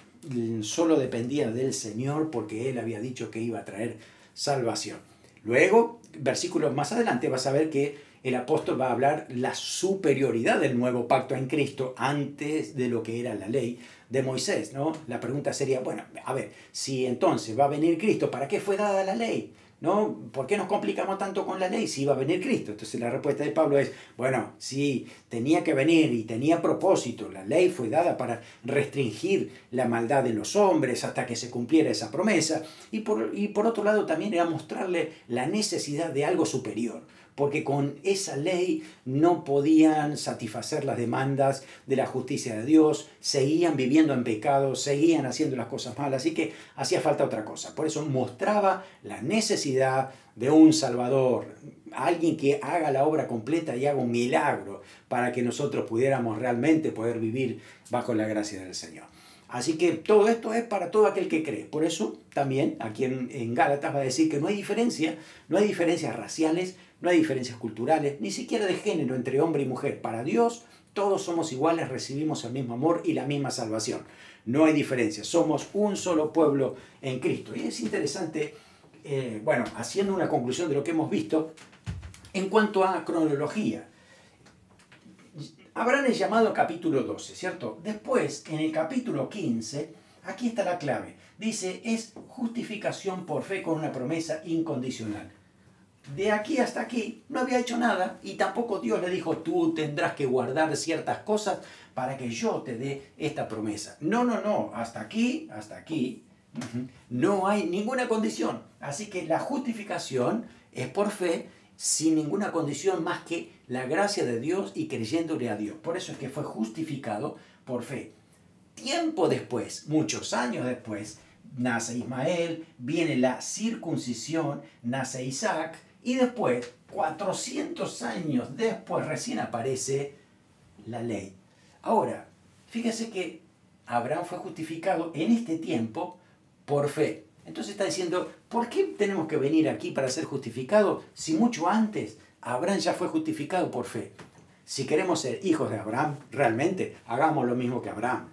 solo dependía del Señor porque Él había dicho que iba a traer salvación. Luego, versículos más adelante, vas a ver que el apóstol va a hablar la superioridad del nuevo pacto en Cristo antes de lo que era la ley de Moisés, ¿no? La pregunta sería, bueno, a ver, si entonces va a venir Cristo, ¿para qué fue dada la ley? ¿No? ¿Por qué nos complicamos tanto con la ley si iba a venir Cristo? Entonces la respuesta de Pablo es, bueno, si tenía que venir y tenía propósito, la ley fue dada para restringir la maldad de los hombres hasta que se cumpliera esa promesa, y por otro lado también era mostrarle la necesidad de algo superior, porque con esa ley no podían satisfacer las demandas de la justicia de Dios, seguían viviendo en pecado, seguían haciendo las cosas malas, así que hacía falta otra cosa. Por eso mostraba la necesidad de un Salvador, alguien que haga la obra completa y haga un milagro para que nosotros pudiéramos realmente poder vivir bajo la gracia del Señor. Así que todo esto es para todo aquel que cree. Por eso también aquí en Gálatas va a decir que no hay diferencias raciales, no hay diferencias culturales, ni siquiera de género entre hombre y mujer. Para Dios todos somos iguales, recibimos el mismo amor y la misma salvación. No hay diferencias, somos un solo pueblo en Cristo. Y es interesante, bueno, haciendo una conclusión de lo que hemos visto, en cuanto a cronología. Abraham es llamado capítulo 12, ¿cierto? Después, en el capítulo 15, aquí está la clave. Dice, es justificación por fe con una promesa incondicional. De aquí hasta aquí no había hecho nada y tampoco Dios le dijo, tú tendrás que guardar ciertas cosas para que yo te dé esta promesa. No, hasta aquí, no hay ninguna condición. Así que la justificación es por fe, sin ninguna condición más que la gracia de Dios y creyéndole a Dios. Por eso es que fue justificado por fe. Tiempo después, muchos años después, nace Ismael, viene la circuncisión, nace Isaac, y después, 400 años después, recién aparece la ley. Ahora, fíjese que Abraham fue justificado en este tiempo por fe. Entonces está diciendo, ¿por qué tenemos que venir aquí para ser justificados si mucho antes Abraham ya fue justificado por fe? Si queremos ser hijos de Abraham, realmente hagamos lo mismo que Abraham.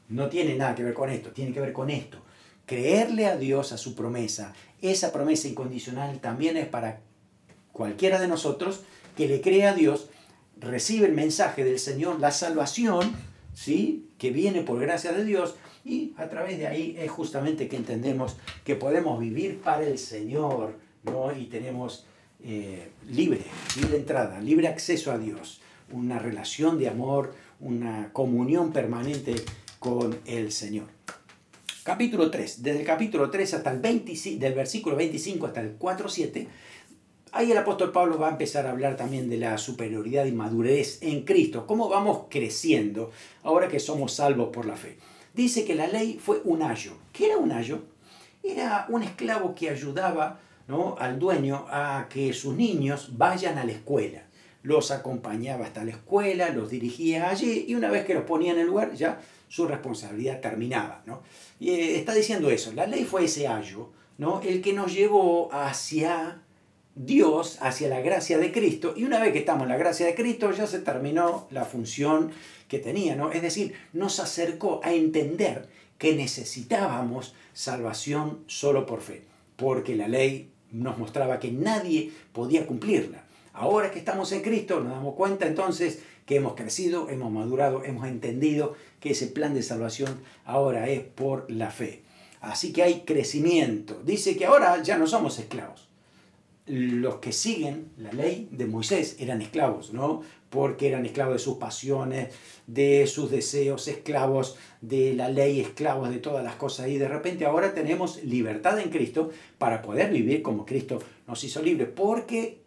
No tiene nada que ver con esto, tiene que ver con esto. Creerle a Dios, a su promesa. Esa promesa incondicional también es para cualquiera de nosotros que le cree a Dios, recibe el mensaje del Señor, la salvación, ¿sí?, que viene por gracia de Dios, y a través de ahí es justamente que entendemos que podemos vivir para el Señor, ¿no? Y tenemos libre entrada, libre acceso a Dios, una relación de amor, una comunión permanente con el Señor. Capítulo 3, desde el capítulo 3 hasta el 25, del versículo 25 hasta el 4:7, ahí el apóstol Pablo va a empezar a hablar también de la superioridad y madurez en Cristo, cómo vamos creciendo ahora que somos salvos por la fe. Dice que la ley fue un ayo. ¿Qué era un ayo? Era un esclavo que ayudaba, ¿no?, al dueño a que sus niños vayan a la escuela. Los acompañaba hasta la escuela, los dirigía allí y una vez que los ponía en el lugar ya su responsabilidad terminaba, ¿no? Y está diciendo eso, la ley fue ese ayo, ¿no?, el que nos llevó hacia Dios, hacia la gracia de Cristo, y una vez que estamos en la gracia de Cristo ya se terminó la función que tenía, ¿no? Es decir, nos acercó a entender que necesitábamos salvación solo por fe, porque la ley nos mostraba que nadie podía cumplirla. Ahora que estamos en Cristo nos damos cuenta entonces que hemos crecido, hemos madurado, hemos entendido que ese plan de salvación ahora es por la fe. Así que hay crecimiento. Dice que ahora ya no somos esclavos. Los que siguen la ley de Moisés eran esclavos, ¿no? Porque eran esclavos de sus pasiones, de sus deseos, esclavos de la ley, esclavos de todas las cosas. Y de repente ahora tenemos libertad en Cristo para poder vivir como Cristo nos hizo libres, porque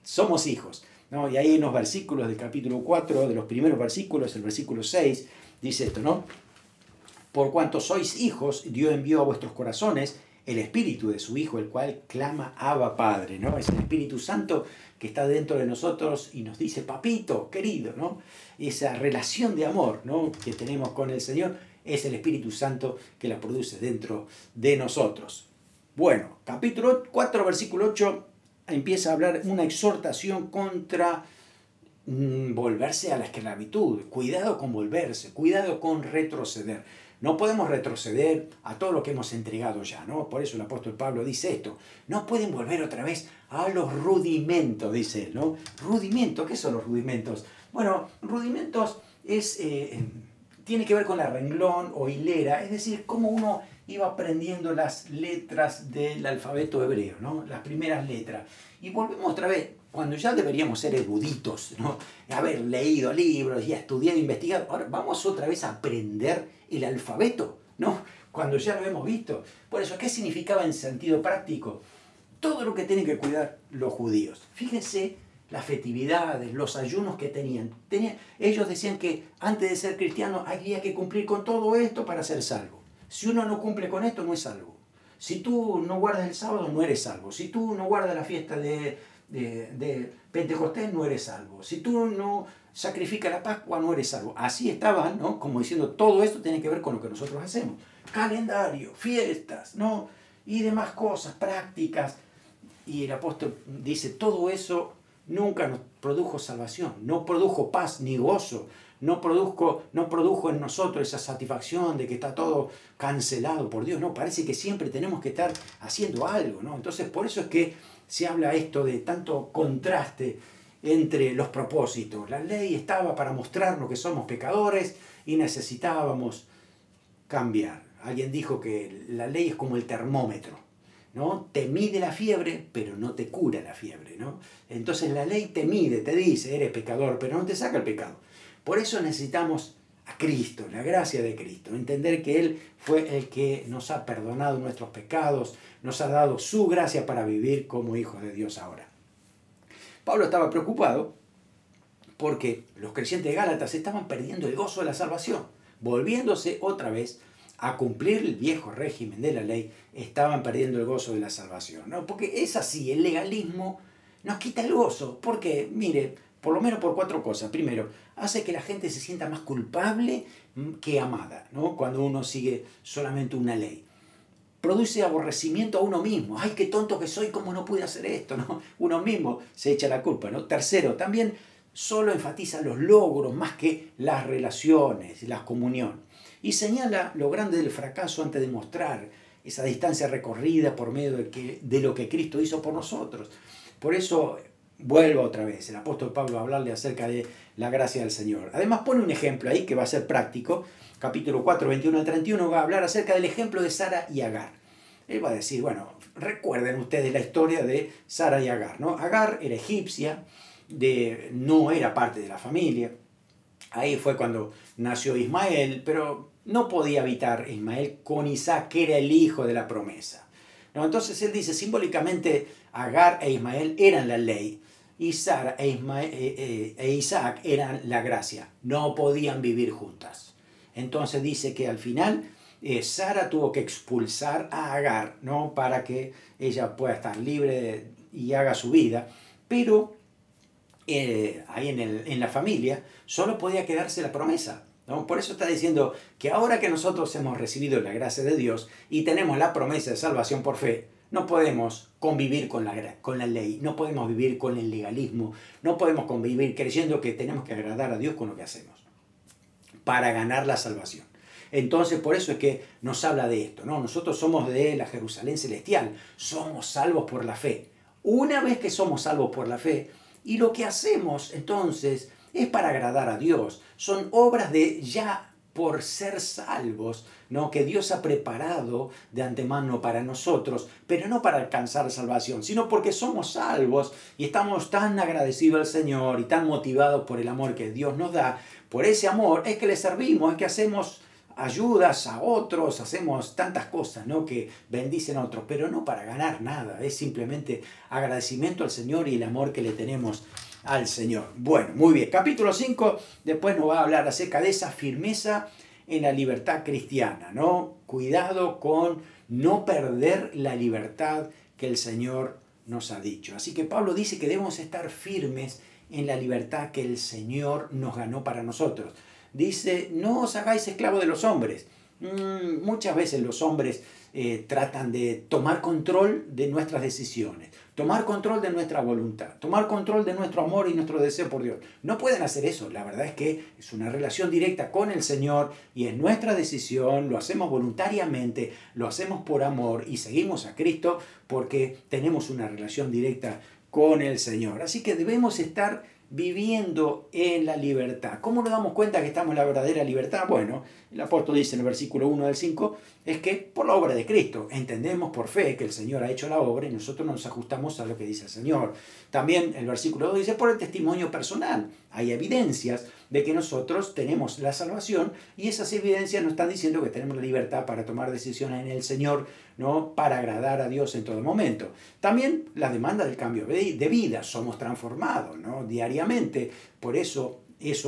somos hijos, ¿no? Y ahí en los versículos del capítulo 4, de los primeros versículos, el versículo 6, dice esto, ¿no? Por cuanto sois hijos, Dios envió a vuestros corazones el Espíritu de su Hijo, el cual clama Abba Padre, ¿no? Es el Espíritu Santo que está dentro de nosotros y nos dice, papito, querido, ¿no? Esa relación de amor, ¿no?, que tenemos con el Señor es el Espíritu Santo que la produce dentro de nosotros. Bueno, capítulo 4, versículo 8, empieza a hablar una exhortación contra volverse a la esclavitud. Cuidado con volverse, cuidado con retroceder. No podemos retroceder a todo lo que hemos entregado ya, ¿no? Por eso el apóstol Pablo dice esto. No pueden volver otra vez a los rudimentos, dice él, ¿no? ¿Rudimentos? ¿Qué son los rudimentos? Bueno, rudimentos tiene que ver con la renglón o hilera, es decir, cómo uno iba aprendiendo las letras del alfabeto hebreo, ¿no? Las primeras letras. Y volvemos otra vez, cuando ya deberíamos ser eruditos, ¿no?, haber leído libros y estudiado, investigado. Ahora vamos otra vez a aprender el alfabeto, ¿no?, cuando ya lo hemos visto. Por eso, ¿qué significaba en sentido práctico? Todo lo que tienen que cuidar los judíos. Fíjense las festividades, los ayunos que tenían. Ellos decían que antes de ser cristianos había que cumplir con todo esto para ser salvo. Si uno no cumple con esto, no es salvo. Si tú no guardas el sábado, no eres salvo. Si tú no guardas la fiesta de Pentecostés, no eres salvo. Si tú no sacrificas la Pascua, no eres salvo. Así estaban, ¿no?, como diciendo, todo esto tiene que ver con lo que nosotros hacemos. Calendario, fiestas, ¿no?, y demás cosas, prácticas. Y el apóstol dice, todo eso nunca nos produjo salvación, no produjo paz ni gozo, no produjo en nosotros esa satisfacción de que está todo cancelado por Dios. No, parece que siempre tenemos que estar haciendo algo, ¿no? Entonces, por eso es que se habla esto de tanto contraste entre los propósitos. La ley estaba para mostrarnos que somos pecadores y necesitábamos cambiar. Alguien dijo que la ley es como el termómetro, ¿no? Te mide la fiebre, pero no te cura la fiebre, ¿no? Entonces la ley te mide, te dice, eres pecador, pero no te saca el pecado. Por eso necesitamos a Cristo, la gracia de Cristo, entender que Él fue el que nos ha perdonado nuestros pecados, nos ha dado su gracia para vivir como hijos de Dios ahora. Pablo estaba preocupado porque los creyentes gálatas estaban perdiendo el gozo de la salvación, volviéndose otra vez a cumplir el viejo régimen de la ley, estaban perdiendo el gozo de la salvación, ¿no? Porque es así, el legalismo nos quita el gozo, porque, mire, por lo menos por 4 cosas. Primero, hace que la gente se sienta más culpable que amada, ¿no?, cuando uno sigue solamente una ley. Produce aborrecimiento a uno mismo. ¡Ay, qué tonto que soy! ¿Cómo no pude hacer esto?, ¿no? Uno mismo se echa la culpa, ¿no? Tercero, también solo enfatiza los logros más que las relaciones, la comunión. Y señala lo grande del fracaso antes de mostrar esa distancia recorrida por medio de lo que Cristo hizo por nosotros. Por eso vuelvo otra vez el apóstol Pablo a hablarle acerca de la gracia del Señor. Además pone un ejemplo ahí que va a ser práctico. Capítulo 4, 21 al 31 va a hablar acerca del ejemplo de Sara y Agar. Él va a decir, bueno, recuerden ustedes la historia de Sara y Agar, ¿no? Agar era egipcia, no era parte de la familia. Ahí fue cuando nació Ismael, pero no podía habitar Ismael con Isaac, que era el hijo de la promesa. ¿No? Entonces él dice, simbólicamente, Agar e Ismael eran la ley, y Sara e Isaac eran la gracia. No podían vivir juntas. Entonces dice que al final Sara tuvo que expulsar a Agar, ¿no? Para que ella pueda estar libre y haga su vida. Pero ahí en la familia solo podía quedarse la promesa, ¿no? Por eso está diciendo que ahora que nosotros hemos recibido la gracia de Dios y tenemos la promesa de salvación por fe, no podemos convivir con la ley, no podemos vivir con el legalismo, no podemos convivir creyendo que tenemos que agradar a Dios con lo que hacemos para ganar la salvación. Entonces, por eso es que nos habla de esto, ¿no? Nosotros somos de la Jerusalén celestial, somos salvos por la fe. Una vez que somos salvos por la fe, y lo que hacemos entonces es para agradar a Dios, son obras de ya por ser salvos, ¿no? Que Dios ha preparado de antemano para nosotros, pero no para alcanzar salvación, sino porque somos salvos y estamos tan agradecidos al Señor y tan motivados por el amor que Dios nos da. Por ese amor es que le servimos, es que hacemos ayudas a otros, hacemos tantas cosas, ¿no? Que bendicen a otros, pero no para ganar nada, es simplemente agradecimiento al Señor y el amor que le tenemos al Señor. Bueno, muy bien. Capítulo 5, después nos va a hablar acerca de esa firmeza en la libertad cristiana, ¿no? Cuidado con no perder la libertad que el Señor nos ha dicho. Así que Pablo dice que debemos estar firmes en la libertad que el Señor nos ganó para nosotros. Dice, no os hagáis esclavos de los hombres. Muchas veces los hombres tratan de tomar control de nuestras decisiones, tomar control de nuestra voluntad, tomar control de nuestro amor y nuestro deseo por Dios. No pueden hacer eso. La verdad es que es una relación directa con el Señor y es nuestra decisión, lo hacemos voluntariamente, lo hacemos por amor y seguimos a Cristo porque tenemos una relación directa con el Señor. Así que debemos estar viviendo en la libertad. ¿Cómo nos damos cuenta que estamos en la verdadera libertad? Bueno, el apóstol dice en el versículo 1 del 5, es que por la obra de Cristo entendemos por fe que el Señor ha hecho la obra y nosotros nos ajustamos a lo que dice el Señor. También el versículo 2 dice por el testimonio personal. Hay evidencias de que nosotros tenemos la salvación y esas evidencias nos están diciendo que tenemos la libertad para tomar decisiones en el Señor, ¿no? Para agradar a Dios en todo momento. También la demanda del cambio de vida, somos transformados, ¿no? Diariamente. Por eso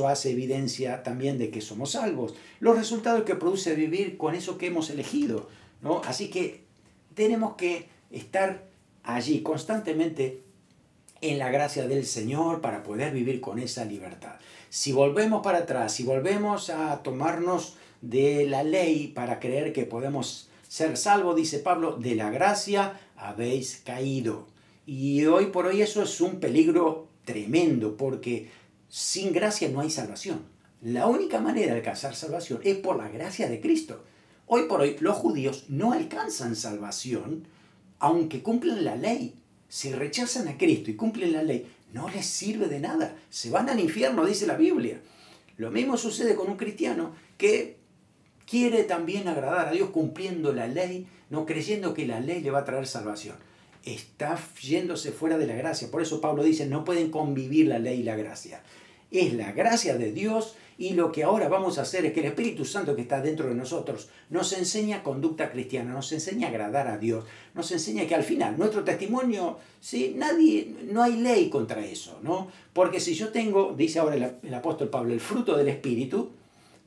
hace evidencia también de que somos salvos. Los resultados que produce vivir con eso que hemos elegido, ¿no? Así que tenemos que estar allí constantemente en la gracia del Señor para poder vivir con esa libertad. Si volvemos para atrás, si volvemos a tomarnos de la ley para creer que podemos ser salvos, dice Pablo, de la gracia habéis caído. Y hoy por hoy eso es un peligro tremendo porque sin gracia no hay salvación. La única manera de alcanzar salvación es por la gracia de Cristo. Hoy por hoy los judíos no alcanzan salvación aunque cumplen la ley. Si rechazan a Cristo y cumplen la ley, no les sirve de nada. Se van al infierno, dice la Biblia. Lo mismo sucede con un cristiano que quiere también agradar a Dios cumpliendo la ley, no creyendo que la ley le va a traer salvación. Está yéndose fuera de la gracia. Por eso Pablo dice, no pueden convivir la ley y la gracia. Es la gracia de Dios y lo que ahora vamos a hacer es que el Espíritu Santo que está dentro de nosotros nos enseña conducta cristiana, nos enseña a agradar a Dios, nos enseña que al final nuestro testimonio, ¿sí? No hay ley contra eso, ¿no? Porque si yo tengo, dice ahora el apóstol Pablo, el fruto del Espíritu,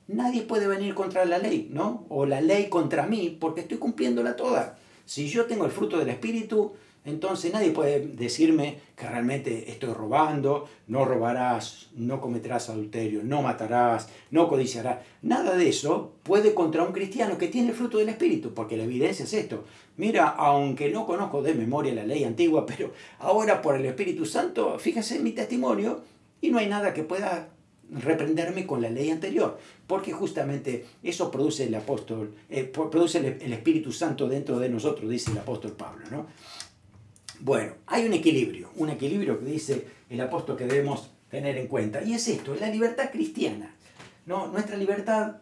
nadie puede venir contra la ley, ¿no? O la ley contra mí porque estoy cumpliéndola toda. Si yo tengo el fruto del Espíritu, entonces nadie puede decirme que realmente estoy robando, no robarás, no cometerás adulterio, no matarás, no codiciarás. Nada de eso puede contra un cristiano que tiene el fruto del Espíritu, porque la evidencia es esto. Mira, aunque no conozco de memoria la ley antigua, pero ahora por el Espíritu Santo, fíjese en mi testimonio y no hay nada que pueda reprenderme con la ley anterior, porque justamente eso produce el apóstol, produce el Espíritu Santo dentro de nosotros, dice el apóstol Pablo, ¿no? Bueno, hay un equilibrio que dice el apóstol que debemos tener en cuenta, y es esto, es la libertad cristiana, ¿no? Nuestra libertad,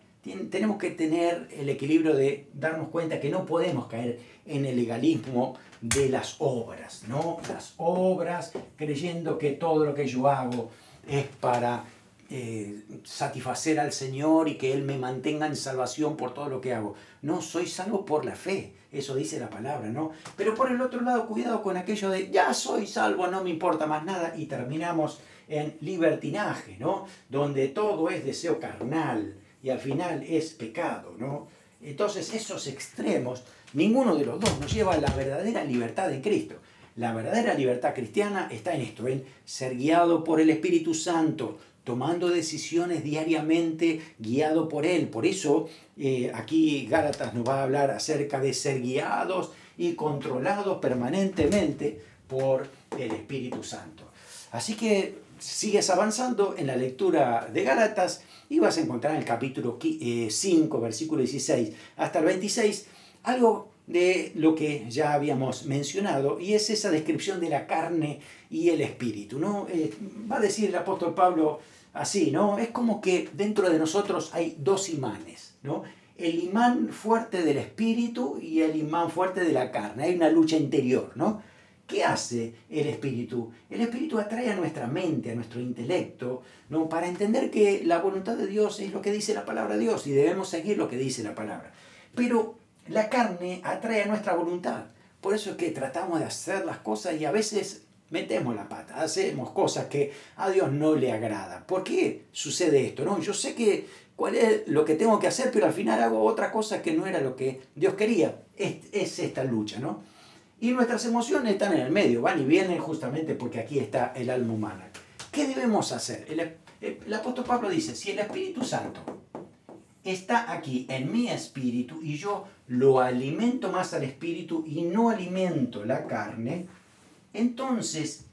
tenemos que tener el equilibrio de darnos cuenta que no podemos caer en el legalismo de las obras, ¿no? Las obras, creyendo que todo lo que yo hago es para satisfacer al Señor y que Él me mantenga en salvación por todo lo que hago. No, soy salvo por la fe, eso dice la palabra, ¿no? Pero por el otro lado, cuidado con aquello de ya soy salvo, no me importa más nada, y terminamos en libertinaje, ¿no? Donde todo es deseo carnal y al final es pecado, ¿no? Entonces esos extremos, ninguno de los dos nos lleva a la verdadera libertad de Cristo. La verdadera libertad cristiana está en esto, en ser guiado por el Espíritu Santo, tomando decisiones diariamente, guiado por Él. Por eso aquí Gálatas nos va a hablar acerca de ser guiados y controlados permanentemente por el Espíritu Santo. Así que sigues avanzando en la lectura de Gálatas y vas a encontrar en el capítulo 5, versículo 16 hasta el 26, algo de lo que ya habíamos mencionado, y es esa descripción de la carne y el espíritu, ¿no? Va a decir el apóstol Pablo así, ¿no? Es como que dentro de nosotros hay dos imanes, ¿no? El imán fuerte del espíritu y el imán fuerte de la carne. Hay una lucha interior, ¿no? ¿Qué hace el espíritu? El espíritu atrae a nuestra mente, a nuestro intelecto, ¿no? Para entender que la voluntad de Dios es lo que dice la palabra de Dios y debemos seguir lo que dice la palabra. Pero la carne atrae a nuestra voluntad. Por eso es que tratamos de hacer las cosas y a veces metemos la pata, hacemos cosas que a Dios no le agrada. ¿Por qué sucede esto? No, yo sé cuál es lo que tengo que hacer, pero al final hago otra cosa que no era lo que Dios quería. Es esta lucha, ¿no? Y nuestras emociones están en el medio, van y vienen justamente porque aquí está el alma humana. ¿Qué debemos hacer? El apóstol Pablo dice, si el Espíritu Santo está aquí en mi espíritu y yo lo alimento más al espíritu y no alimento la carne, entonces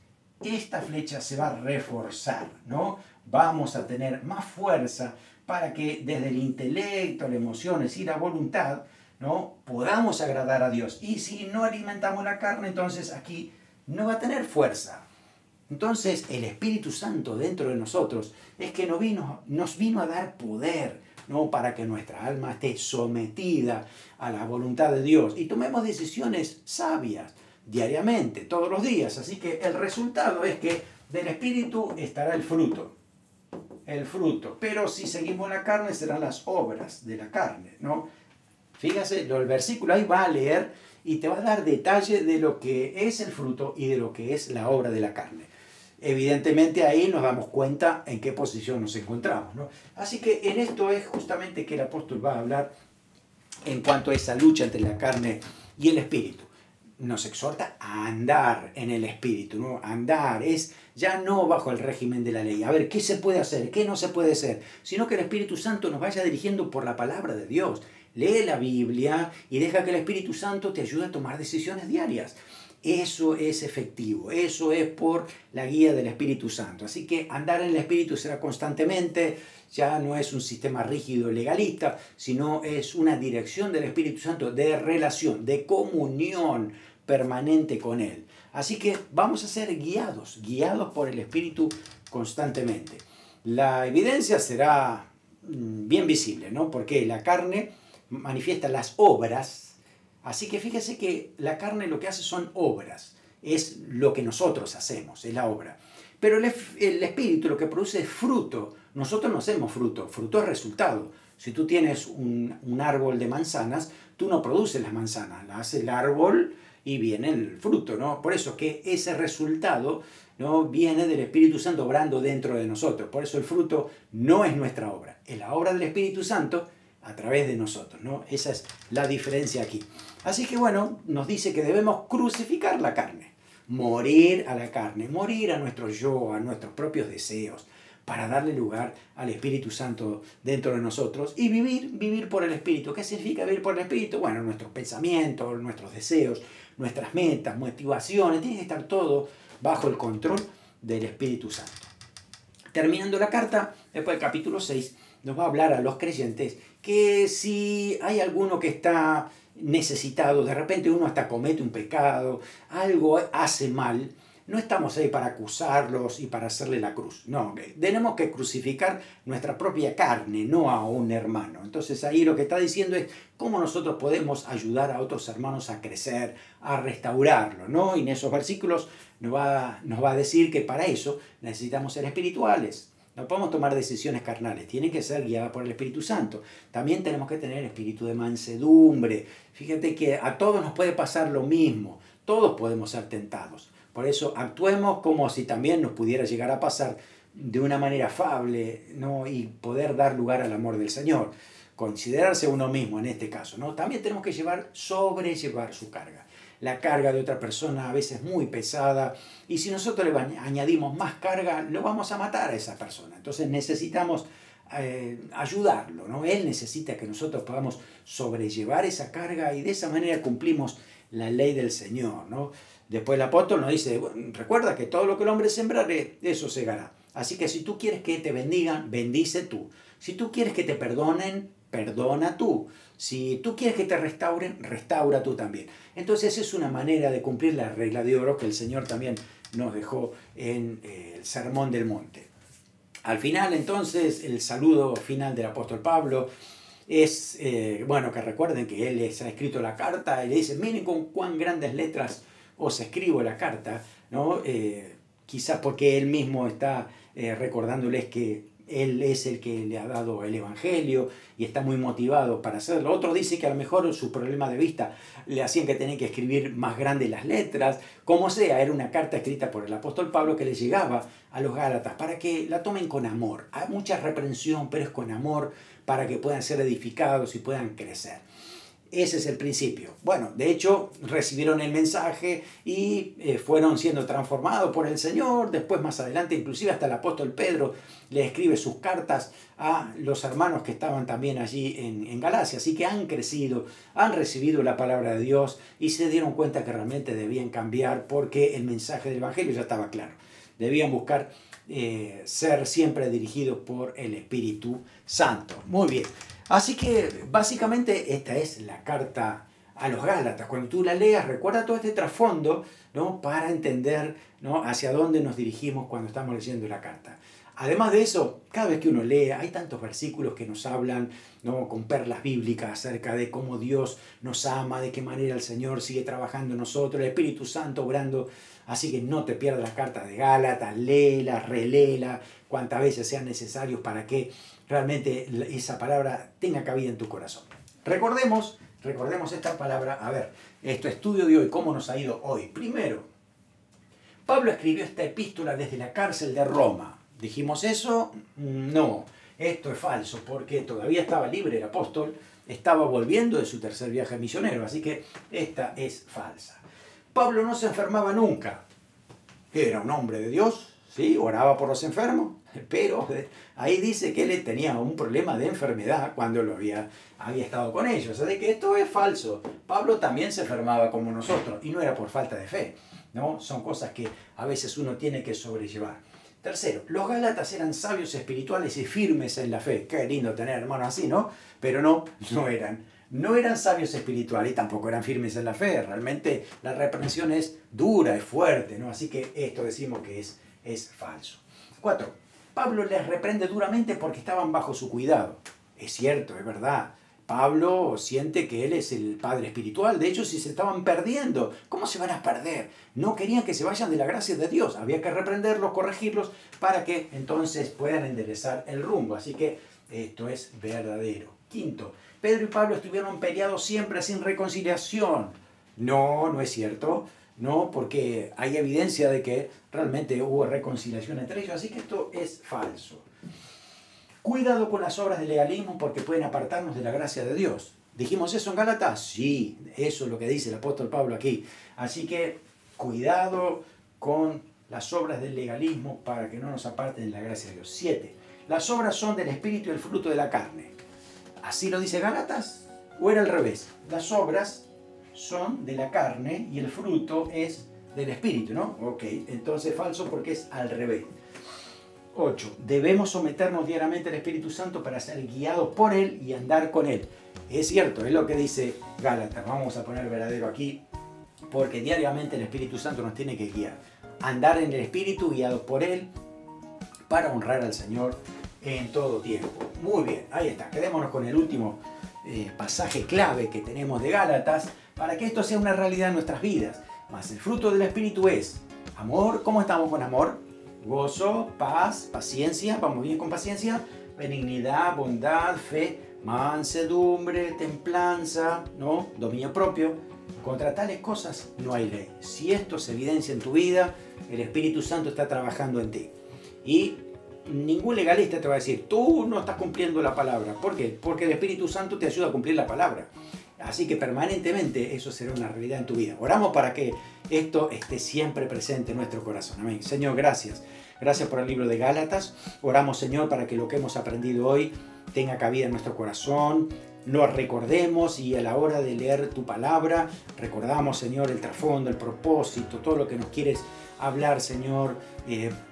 esta flecha se va a reforzar, ¿no? Vamos a tener más fuerza para que desde el intelecto, las emociones y la voluntad, ¿no? Podamos agradar a Dios. Y si no alimentamos la carne, entonces aquí no va a tener fuerza. Entonces el Espíritu Santo dentro de nosotros es que nos vino a dar poder, ¿no? Para que nuestra alma esté sometida a la voluntad de Dios y tomemos decisiones sabias diariamente, todos los días. Así que el resultado es que del Espíritu estará el fruto. Pero si seguimos la carne serán las obras de la carne, ¿no? Fíjate, el versículo ahí va a leer y te va a dar detalle de lo que es el fruto y de lo que es la obra de la carne. Evidentemente ahí nos damos cuenta en qué posición nos encontramos, ¿no? Así que en esto es justamente que el apóstol va a hablar en cuanto a esa lucha entre la carne y el espíritu. Nos exhorta a andar en el espíritu, ¿no? Andar es ya no bajo el régimen de la ley. A ver, ¿qué se puede hacer? ¿Qué no se puede hacer? Sino que el Espíritu Santo nos vaya dirigiendo por la palabra de Dios. Lee la Biblia y deja que el Espíritu Santo te ayude a tomar decisiones diarias. Eso es efectivo, eso es por la guía del Espíritu Santo. Así que andar en el Espíritu será constantemente, ya no es un sistema rígido legalista, sino es una dirección del Espíritu Santo de relación, de comunión permanente con Él. Así que vamos a ser guiados por el Espíritu constantemente. La evidencia será bien visible, ¿no? Porque la carne manifiesta las obras. Así que fíjese que la carne lo que hace son obras, es lo que nosotros hacemos, es la obra. Pero el espíritu lo que produce es fruto. Nosotros no hacemos fruto, fruto es resultado. Si tú tienes un árbol de manzanas, tú no produces las manzanas, las hace el árbol y viene el fruto, ¿no? Por eso que ese resultado, ¿no? Viene del Espíritu Santo obrando dentro de nosotros. Por eso el fruto no es nuestra obra, es la obra del Espíritu Santo a través de nosotros, ¿no? Esa es la diferencia aquí. Así que bueno, nos dice que debemos crucificar la carne, morir a la carne, morir a nuestro yo, a nuestros propios deseos, para darle lugar al Espíritu Santo dentro de nosotros y vivir por el Espíritu. ¿Qué significa vivir por el Espíritu? Bueno, nuestros pensamientos, nuestros deseos, nuestras metas, motivaciones, tiene que estar todo bajo el control del Espíritu Santo. Terminando la carta, después del capítulo 6, nos va a hablar a los creyentes que si hay alguno que está necesitado, de repente uno hasta comete un pecado, algo hace mal, no estamos ahí para acusarlos y para hacerle la cruz. No, tenemos que crucificar nuestra propia carne, no a un hermano. Entonces ahí lo que está diciendo es cómo nosotros podemos ayudar a otros hermanos a crecer, a restaurarlo, ¿no? Y en esos versículos nos va a decir que para eso necesitamos ser espirituales, No podemos tomar decisiones carnales, tienen que ser guiadas por el Espíritu Santo. También tenemos que tener espíritu de mansedumbre. Fíjate que a todos nos puede pasar lo mismo, todos podemos ser tentados. Por eso actuemos como si también nos pudiera llegar a pasar de una manera afable, ¿no? Y poder dar lugar al amor del Señor. Considerarse uno mismo en este caso, ¿no? También tenemos que sobrellevar su carga. La carga de otra persona a veces es muy pesada y si nosotros le añadimos más carga, lo vamos a matar a esa persona. Entonces necesitamos ayudarlo, ¿no? Él necesita que nosotros podamos sobrellevar esa carga y de esa manera cumplimos la ley del Señor, ¿no? Después el apóstol nos dice, recuerda que todo lo que el hombre sembrare, eso segará. Así que si tú quieres que te bendigan, bendice tú. Si tú quieres que te perdonen, perdona tú. Si tú quieres que te restauren, restaura tú también. Entonces es una manera de cumplir la regla de oro que el Señor también nos dejó en el Sermón del Monte. Al final, entonces, el saludo final del apóstol Pablo es, bueno, que recuerden que él les ha escrito la carta y le dice, miren con cuán grandes letras os escribo la carta, ¿no? Quizás porque él mismo está recordándoles que él es el que le ha dado el Evangelio y está muy motivado para hacerlo. Otro dice que a lo mejor su problema de vista le hacían que tenía que escribir más grandes las letras. Como sea, era una carta escrita por el apóstol Pablo que le llegaba a los Gálatas para que la tomen con amor. Hay mucha reprensión, pero es con amor para que puedan ser edificados y puedan crecer. Ese es el principio. Bueno, de hecho, recibieron el mensaje y fueron siendo transformados por el Señor. Después, más adelante, inclusive hasta el apóstol Pedro le escribe sus cartas a los hermanos que estaban también allí en Galacia. Así que han crecido, han recibido la palabra de Dios y se dieron cuenta que realmente debían cambiar porque el mensaje del Evangelio ya estaba claro. Debían buscar ser siempre dirigidos por el Espíritu Santo. Muy bien. Así que básicamente esta es la carta a los Gálatas. Cuando tú la leas, recuerda todo este trasfondo, ¿no? Para entender, ¿no? Hacia dónde nos dirigimos cuando estamos leyendo la carta. Además de eso, cada vez que uno lee, hay tantos versículos que nos hablan, ¿no? Con perlas bíblicas acerca de cómo Dios nos ama, de qué manera el Señor sigue trabajando en nosotros, el Espíritu Santo obrando. Así que no te pierdas las cartas de Gálatas, léela, reléela, cuantas veces sean necesarios para que realmente esa palabra tenga cabida en tu corazón. Recordemos esta palabra. A ver, este estudio de hoy, ¿cómo nos ha ido hoy? Primero, Pablo escribió esta epístola desde la cárcel de Roma. ¿Dijimos eso? No, esto es falso, porque todavía estaba libre el apóstol, estaba volviendo de su tercer viaje misionero, así que esta es falsa. Pablo no se enfermaba nunca. Era un hombre de Dios, ¿sí? Oraba por los enfermos, pero ahí dice que él tenía un problema de enfermedad cuando había estado con ellos. Así que esto es falso. Pablo también se enfermaba como nosotros y no era por falta de fe, ¿no? Son cosas que a veces uno tiene que sobrellevar. Tercero, los Gálatas eran sabios espirituales y firmes en la fe. Qué lindo tener hermanos así, ¿no? Pero no eran. No eran sabios espirituales y tampoco eran firmes en la fe. Realmente la reprensión es dura, es fuerte, ¿no? Así que esto decimos que es falso. 4. Pablo les reprende duramente porque estaban bajo su cuidado. Es cierto, es verdad. Pablo siente que él es el padre espiritual. De hecho, si se estaban perdiendo, ¿cómo se van a perder? No querían que se vayan de la gracia de Dios. Había que reprenderlos, corregirlos, para que entonces puedan enderezar el rumbo. Así que esto es verdadero. 5. Pedro y Pablo estuvieron peleados siempre sin reconciliación. No es cierto. No, porque hay evidencia de que realmente hubo reconciliación entre ellos. Así que esto es falso. Cuidado con las obras de legalismo porque pueden apartarnos de la gracia de Dios. ¿Dijimos eso en Gálatas? Sí, eso es lo que dice el apóstol Pablo aquí. Así que cuidado con las obras del legalismo para que no nos aparten de la gracia de Dios. 7. Las obras son del espíritu y el fruto de la carne. ¿Así lo dice Gálatas? ¿O era al revés? Las obras son de la carne y el fruto es del espíritu, ¿no? Ok, entonces falso porque es al revés. 8. Debemos someternos diariamente al Espíritu Santo para ser guiados por Él y andar con Él. Es cierto, es lo que dice Gálatas. Vamos a poner verdadero aquí, porque diariamente el Espíritu Santo nos tiene que guiar. Andar en el Espíritu, guiados por Él, para honrar al Señor en todo tiempo. Muy bien, ahí está. Quedémonos con el último pasaje clave que tenemos de Gálatas, para que esto sea una realidad en nuestras vidas. Mas el fruto del Espíritu es amor. ¿Cómo estamos con amor? gozo, paz, paciencia, vamos bien con paciencia, benignidad, bondad, fe, mansedumbre, templanza, ¿no? Dominio propio. Contra tales cosas no hay ley. Si esto se evidencia en tu vida, el Espíritu Santo está trabajando en ti. Y ningún legalista te va a decir, tú no estás cumpliendo la palabra. ¿Por qué? Porque el Espíritu Santo te ayuda a cumplir la palabra. Así que permanentemente eso será una realidad en tu vida. Oramos para que esto esté siempre presente en nuestro corazón. Amén. Señor, gracias. Gracias por el libro de Gálatas. Oramos, Señor, para que lo que hemos aprendido hoy tenga cabida en nuestro corazón. Lo recordemos y a la hora de leer tu palabra, recordamos, Señor, el trasfondo, el propósito, todo lo que nos quieres hablar, Señor,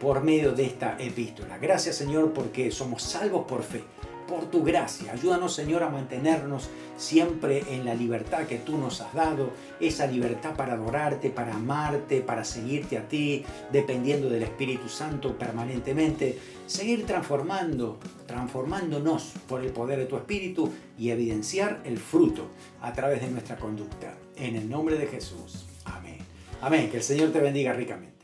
por medio de esta epístola. Gracias, Señor, porque somos salvos por fe, por tu gracia. Ayúdanos, Señor, a mantenernos siempre en la libertad que tú nos has dado, esa libertad para adorarte, para amarte, para seguirte a ti, dependiendo del Espíritu Santo permanentemente, seguir transformándonos por el poder de tu Espíritu y evidenciar el fruto a través de nuestra conducta. En el nombre de Jesús. Amén. Amén. Que el Señor te bendiga ricamente.